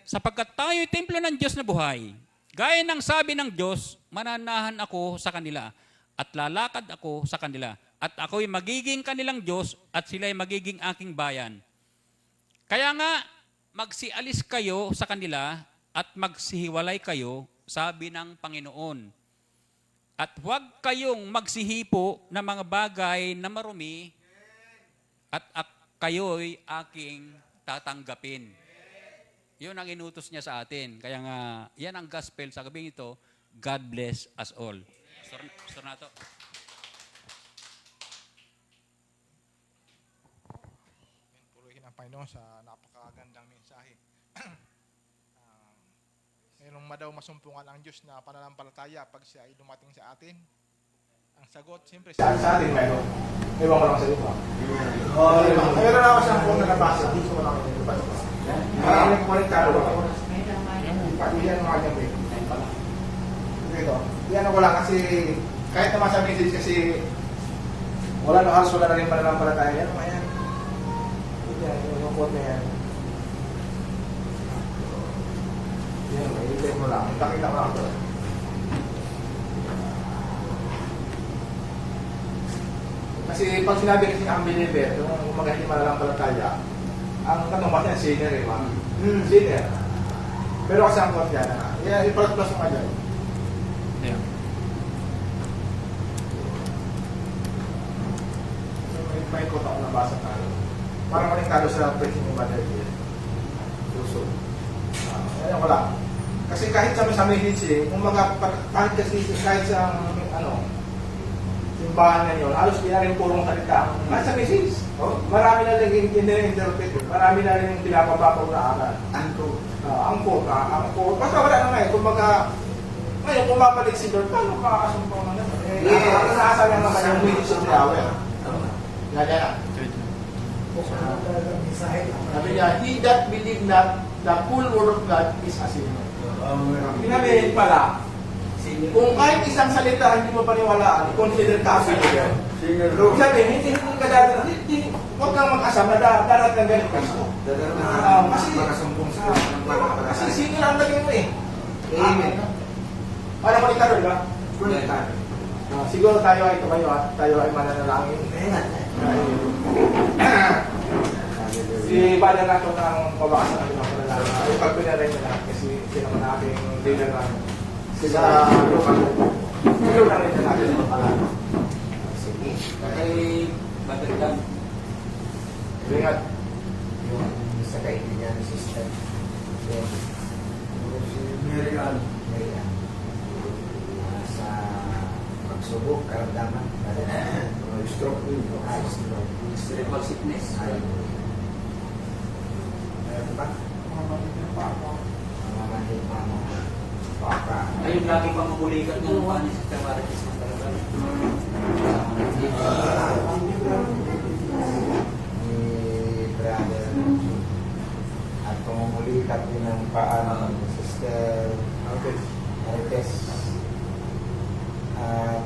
sapagkat tayo'y templo ng Diyos na buhay. Gaya ng sabi ng Diyos, mananahan ako sa kanila at lalakad ako sa kanila. At ako'y magiging kanilang Diyos at sila'y magiging aking bayan. Kaya nga, magsialis kayo sa kanila at magsihiwalay kayo, sabi ng Panginoon. At huwag kayong magsihipo ng mga bagay na marumi at kayo'y aking tatanggapin. Yun ang inutos niya sa atin. Kaya nga, yan ang gospel sa gabing ito. God bless us all. Pastor Nato. Purihin ang Panginoon sa napakagandang mensahe. Mayroong madaw masumpungan ang Diyos na pananampalataya pag siya ay dumating sa atin. Ang sagot, siyempre sa atin mayroon. Ewan ko lang sa iba. Mayroon ako siyang kung nabasa. Dito ko lang yung nabasa. Maraming konektado ako. Pati yan mga gabi. Ito. Yan ako lang kasi kahit naman sa message kasi wala na halos wala na rin pananampalataya. Yan mga yan. Yan, yung quote na yan. Yan, i-check mo lang. Nakita ko lang ito. Kasi pag sinabi kasi ang believer, yung mga hindi mananampalataya, ang tanong ba yan, sinner eh, ma'am? Sinner. Pero kasi ang quote yan, yan, i-plus mo nga dyan. Yeah. May quote ako nabasa tayo. Parang konektado sa preaching ni Mother Jill. Puso. Ayan ko lang. Kasi kahit sa message eh, kung kahit kasi kahit sa simbahan na yun, halos di na rin purong salita. Kahit sa message, marami na rin in-interpret. Marami na rin yung pinapababaw na aral. Ang quote. Basta wala na ngayon. Ngayon, kung mapalik si Lord, paano makakasumpaw na naman? Ang nasa lang naman yung message of the hour. Ganyan na. Sabi niya, he that believe not the full word of God is a sinner. Pinabihin pala, kung kahit isang salita hindi mo paniwalaan, i-consider ka as sinner. Sabi, hindi ka dati, huwag kang mag-asama, darat ng ganit ka. Kasi sinner ang lagay mo eh. Amen. Parang konektado, di ba? Konektado. Siguro tayo ay tumayo at tayo ay mananalangin. Si Father Nato ng pabakas na kanyang panalangin. Ay pagpinaray niya lahat kasi sila man aking leader na sila local. Siguro na rin na natin ang panalangin. Sige. Kay Madrigan. Ingat. Yung sa kaibigan ni Sister. Yan. Si Mary Ann. Ayan. Sa pagsubok, karamdaman. Stroke yun. Stroke. Cerebral sickness. Ayun. Meron ba? Mamamanhin pa mo. Papa. Ayun, lagi pang mabulikat ng mukha ni Sister Marites ng talaga. Ni brother. At pumumulikat din ng paan ng Sister Marites. At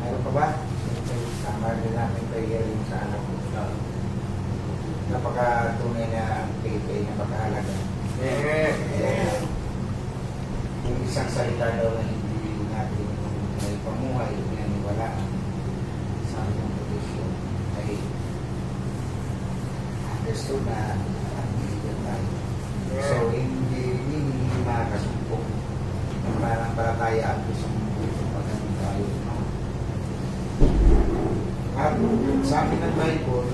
meron pa ba? Sama din namin prayer yung sa anak ko. Napaka-tunay na faith, napakahalaga. Yung isang salita daw na hindi natin may pamuhay, pinaniwalaan sa ating posisyon ay understood na bibigyan tayo. So, hindi makakasumpong parang palataya at gusto pagkasin tayo. At sa amin ng Bible,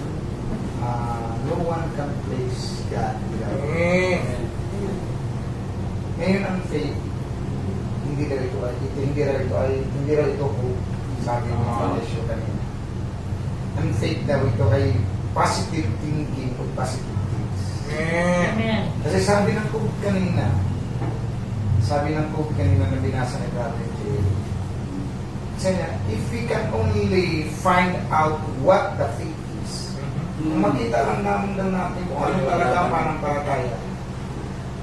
no one can place God without Him. Ngayon ang faith, hindi raw ito po, sabi ng Malaysia kanina. Ang faith daw ito ay positive thinking o positive things. Kasi sabi ng Cook kanina na binasa ni Brother Jay, sabi niya, if we can only find out what the faith is, makita lang natin kung ano talaga ang pananampalataya,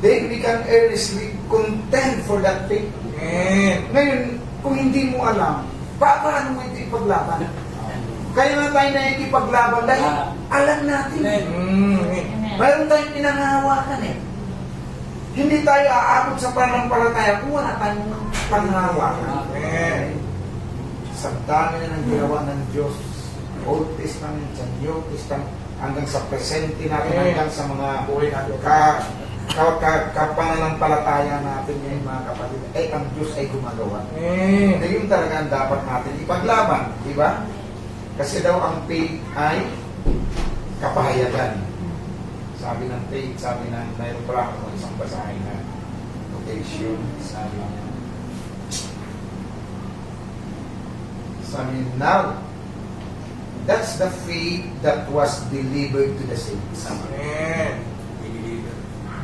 then we can earnestly contend for that faith. Ngayon, kung hindi mo alam, paano mo ito ipaglaban? Kaya nga tayo nakikipaglaban dahil alam natin. Mayroon tayong pinangahawakan eh. Hindi tayo aabot sa pananampalataya kung wala tayong panangahawakan. Sa dami na ng ginawa ng Diyos, Old Testament, sa New Testament, hanggang sa presente natin, hanggang sa mga Kapananampalataya natin ngayon mga kapatid, ay ang Diyos ay gumagawa. Amen. Na yun talaga ang dapat natin ipaglaban, di ba? Kasi daw ang faith ay kapahayagan. Sabi ng faith, sabi ng mayroon pa ako isang basahin na quotation, sabi now, that's the faith that was delivered to the saints. Amen.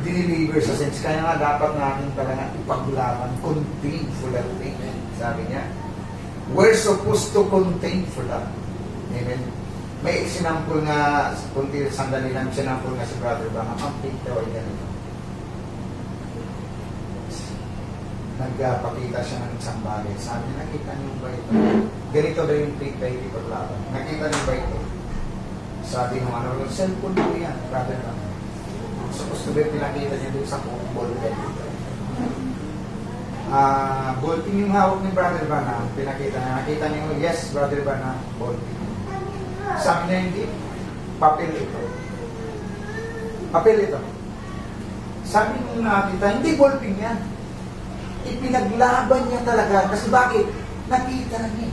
Diniliver sa saints. Kaya nga dapat natin talaga ipaglaban, contain for that faith. Sabi niya, we're supposed to contain for that. Amen. May sinampol nga, kunti sandali lang, sinampol nga si Brother Bang, ang faith daw ay ganito. Nagpakita siya ng isang bagay. Sabi niya, nakita niyo ba ito? Ganito daw yung faith na ipaglaban. Nakita niyo ba ito? Sabi ng ano, cellphone mo yan, Brother Bang. Supposed to be pinakita niya doon sa ballpen. Ballpen yung hawak ni Brother Bana, pinakita niya. Nakita niyo, yes, Brother Bana, ballpen. Sabi niya, hindi, papel ito. Papel ito. Sabi nung nakita, hindi ballpen yan. Ipinaglaban niya talaga. Kasi bakit? Nakita niya.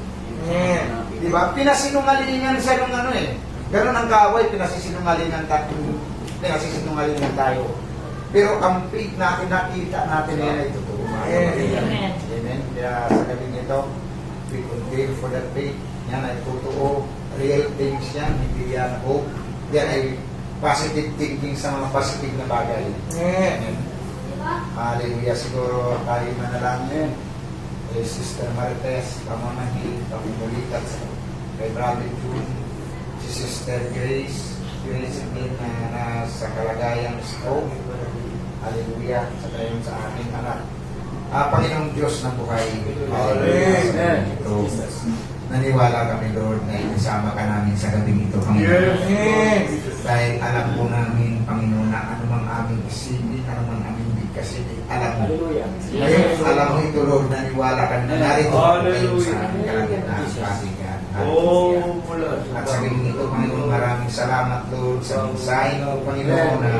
Di ba? Pinasinungalingan siya nung ano eh. Ganun ang kaaway, pinasinungalingan tayo. Pero ang faith natin, nakita natin yan ay totoo. Amen. Amen. Kaya sa gabi nito, we contain for that faith. Yan ay totoo. Real things yan. Hindi yan hope. Yan ay positive thinking sa mga positive na bagay. Amen. Hallelujah. Siguro tayo manalangin. Kay Sister Marites, pamamahin, pamumulikat sa kay Brother June, si Sister Grace din na sa kalagayang stroke. Hallelujah. Sa kayo sa ating anak. Panginoong Diyos ng buhay. Amen. Ito, naniwala kami, Lord, na isama ka namin sa gabing ito, Panginoon. Amen. Dahil alam po namin, Panginoon, na anumang aming isipin, anumang aming bigkasin, alam mo. Ngayon, alam mo ito, Lord, naniwala ka na narito kayo sa aming kalagitnaan, Panginoon. At sa gabing ito, Panginoon, maraming salamat, Lord, sa mensahe mo, Panginoon, na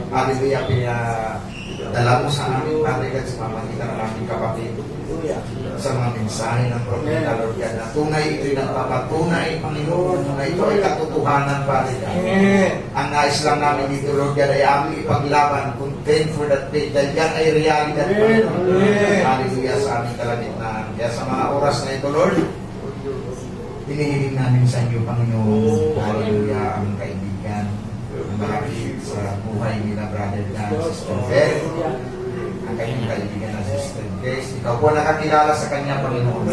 hallelujah, dala mo sa amin, Padre God, sa pamagitan ng aming kapatid, sa mga mensahe ng propeta, Lord God, na tunay ito'y nagpapatunay, Panginoon, na ito ay katotohanan, Padre God. Ang nais lang namin dito, Lord God, ay aming ipaglaban, contend for that faith, dahil yan ay realidad, Panginoon. Hallelujah sa aming kalagitnaan. Kaya sa mga oras na ito, Lord, hinihiling namin sa inyo, Panginoon, hallelujah, aming kaibigan, malapit sa buhay nila, Brother Dan, Sister Beth, ang kanyang kaibigan na Sister Grace. Ikaw po nakakilala sa kanya, Panginoon.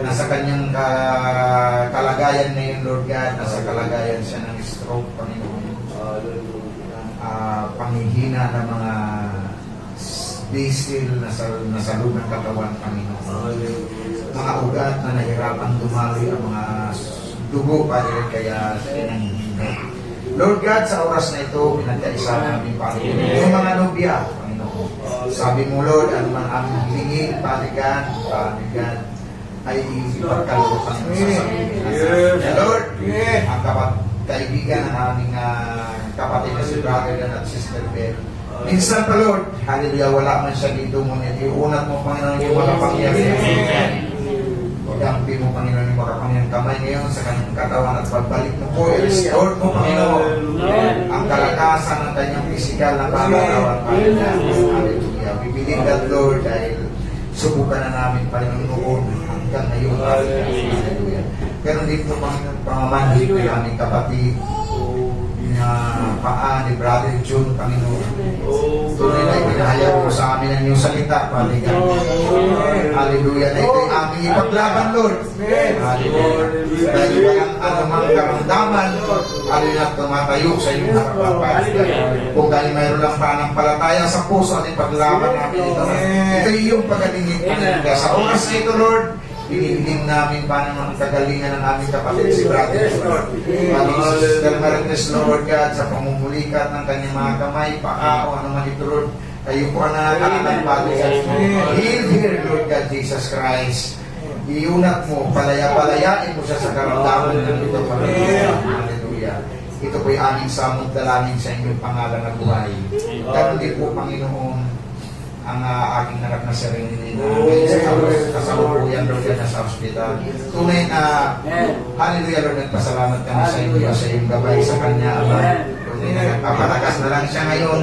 Nasa kanyang kalagayan ngayon, Lord God, nasa kalagayan siya ng stroke, Panginoon. Panghihina ng mga basil na sa loob ng katawan, Panginoon. Mga ugat na nahirapan dumaloy ang mga dugo, Padre, kaya pinanghihina. Lord God, sa oras na ito, pinagkaisa namin, Panginoon, yung mga nobya, Panginoon. Sabi mo, Lord, ano man aming hilingin, Padre God, ay ipagkaloob, Panginoon, sa sabihin. Lord, ang kaibigan ng aming kapatid na si Brother Dan at Sister Beth, minsan pa, Lord, hallelujah, wala man siya dito, ngunit iunat mo, Panginoon, yung makapangyarihan. Dampi mo, Panginoon, yung makapangyang kamay ngayon sa kanyang katawan at pagbalik mo po, i-restore mo, Panginoon, ang kalakasan ng kanyang pisikal na pangalawan, Panginoon. Hallelujah. We believe that, Lord, dahil subukan na namin, Panginoon, noon hanggang ngayon, Hallelujah. Ganon dito, Panginoon, pamamanhid ng aming kapatid, na paa ni Brother June, Panginoon. Tunay na ipinahayag mo sa amin ang iyong salita, Panginoon. Hallelujah. Na ito'y aming ipaglaban, Lord. Hallelujah. Dahil walang anumang karamdaman, hallelujah, tumatayo sa iyong harapan, Panginoon. Kung dahil mayroon lang pananampalataya sa puso at ipaglaban namin ito. Ito'y iyong pagalingin, Panginoon. Sa oras na ito, Lord, hinihiling namin paano ang kagalingan ng aming kapatid si Brother Lord. Panginoon, Sister Marites, Lord God, sa pamumulikat ng kanyang mga kamay, paa o ano man ito, Lord. Kayo po ang nakakalaman, Padre God. Heal here, Lord God, Jesus Christ. Iunat mo, palaya-palayain mo siya sa karamdaman ng ito, Panginoon. Hallelujah. ito po'y aming samot dalangin sa inyong pangalan na buhay. Ganon din po, Panginoon, ang aking anak na sarili na sa kasalukuyan, Lord, yan sa hospital. Tunay na, hallelujah, Lord, nagpasalamat kami sa inyo, sa iyong gabay sa kanya, Ama. Tunay na nagpapalakas na lang siya ngayon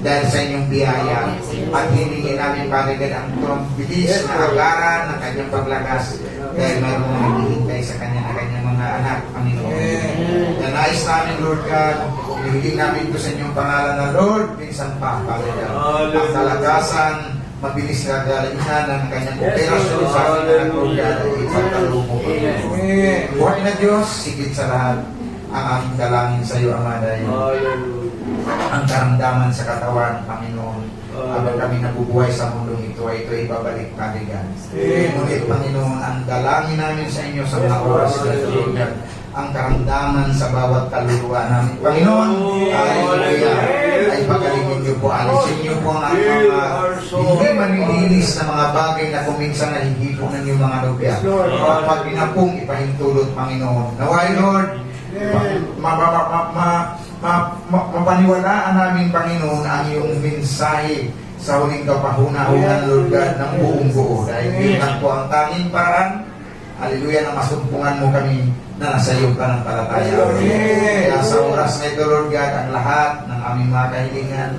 dahil sa inyong biyaya. At hiningi namin, Father God, ang bilis na agaran ng kanyang paglakas dahil mayroong mga naghihintay sa kanya na kanyang mga anak, Panginoon. Kaya nais namin, Lord God, hinihiling namin ito sa inyong pangalan na Lord, minsan pa, Father God. Ang talagasan, mabilis na galingan ng kanyang operasyon sa ating anak, Lord God, ay ipagtalo mo, Panginoon. Buhay na Diyos, sigit sa lahat, ang aming dalangin sa iyo, Ama, dahil ang karamdaman sa katawan, Panginoon, habang kami nabubuhay sa mundong ito, ay ito ibabalik, Father God. Ngunit, Panginoon, ang dalangin namin sa inyo sa mga oras na Lord God, ang karamdaman sa bawat kaluluwa namin. Panginoon, hallelujah, ay pagalingin niyo po, alisin niyo po ang mga hindi manilinis na mga bagay na kuminsan nahihipunan yung mga nobya. Pag pinapong ipahintulot, Panginoon. Naway, Lord, mapaniwalaan namin, Panginoon, ang iyong mensahe sa huling kapahuna-hunan, Lord God, ng buong buo. Dahil yun po ang tanging paraan, hallelujah, na masumpungan mo kami na nasa iyo ka ng palataya. Kaya sa oras na ito, Lord God, ang lahat ng aming mga kahilingan,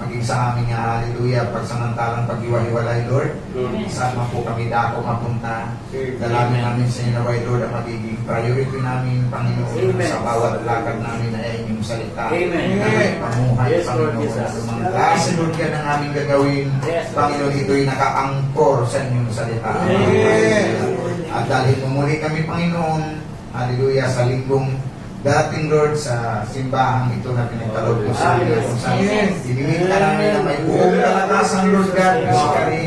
maging sa aming hallelujah, pagsamantalang pag-iwalay, Lord, saan man po kami dako mapunta, dalangin namin sa inyo, Lord, ang magiging priority namin, Panginoon, sa bawat lakad namin na inyong salita. Pamuhay, Panginoon, sa mga klase, Lord, yan ang aming gagawin. Panginoon, ito'y naka-angkor sa inyong salita. At dahil muli kami, Panginoon, hallelujah, sa linggong dating, Lord, sa simbahan ito na pinagkalog mo sa inyo, kung saan dinimit ka namin na may buong kalakasan, Lord God, physically,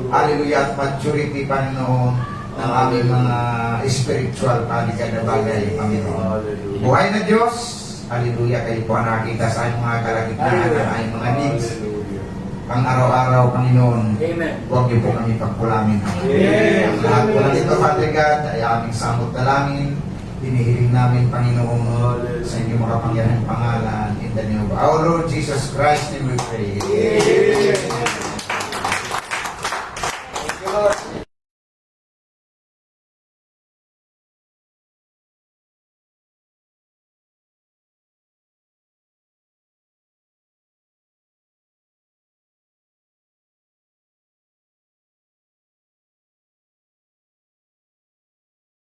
hallelujah, at maturity, Panginoon, ng aming mga spiritual paligid na bagay, Panginoon. Buhay na Diyos, hallelujah, kayo po ang nakita sa aming mga kalagitnaan, ang aming mga needs, pang araw-araw, Panginoon. Huwag niyo po kami pagpulangin. Ang lahat po na dito, Father God, ay aming samot dalangin. Hinihiling namin, Panginoon, sa inyong makapangyarihang pangalan. In the name of our Lord Jesus Christ, and we pray.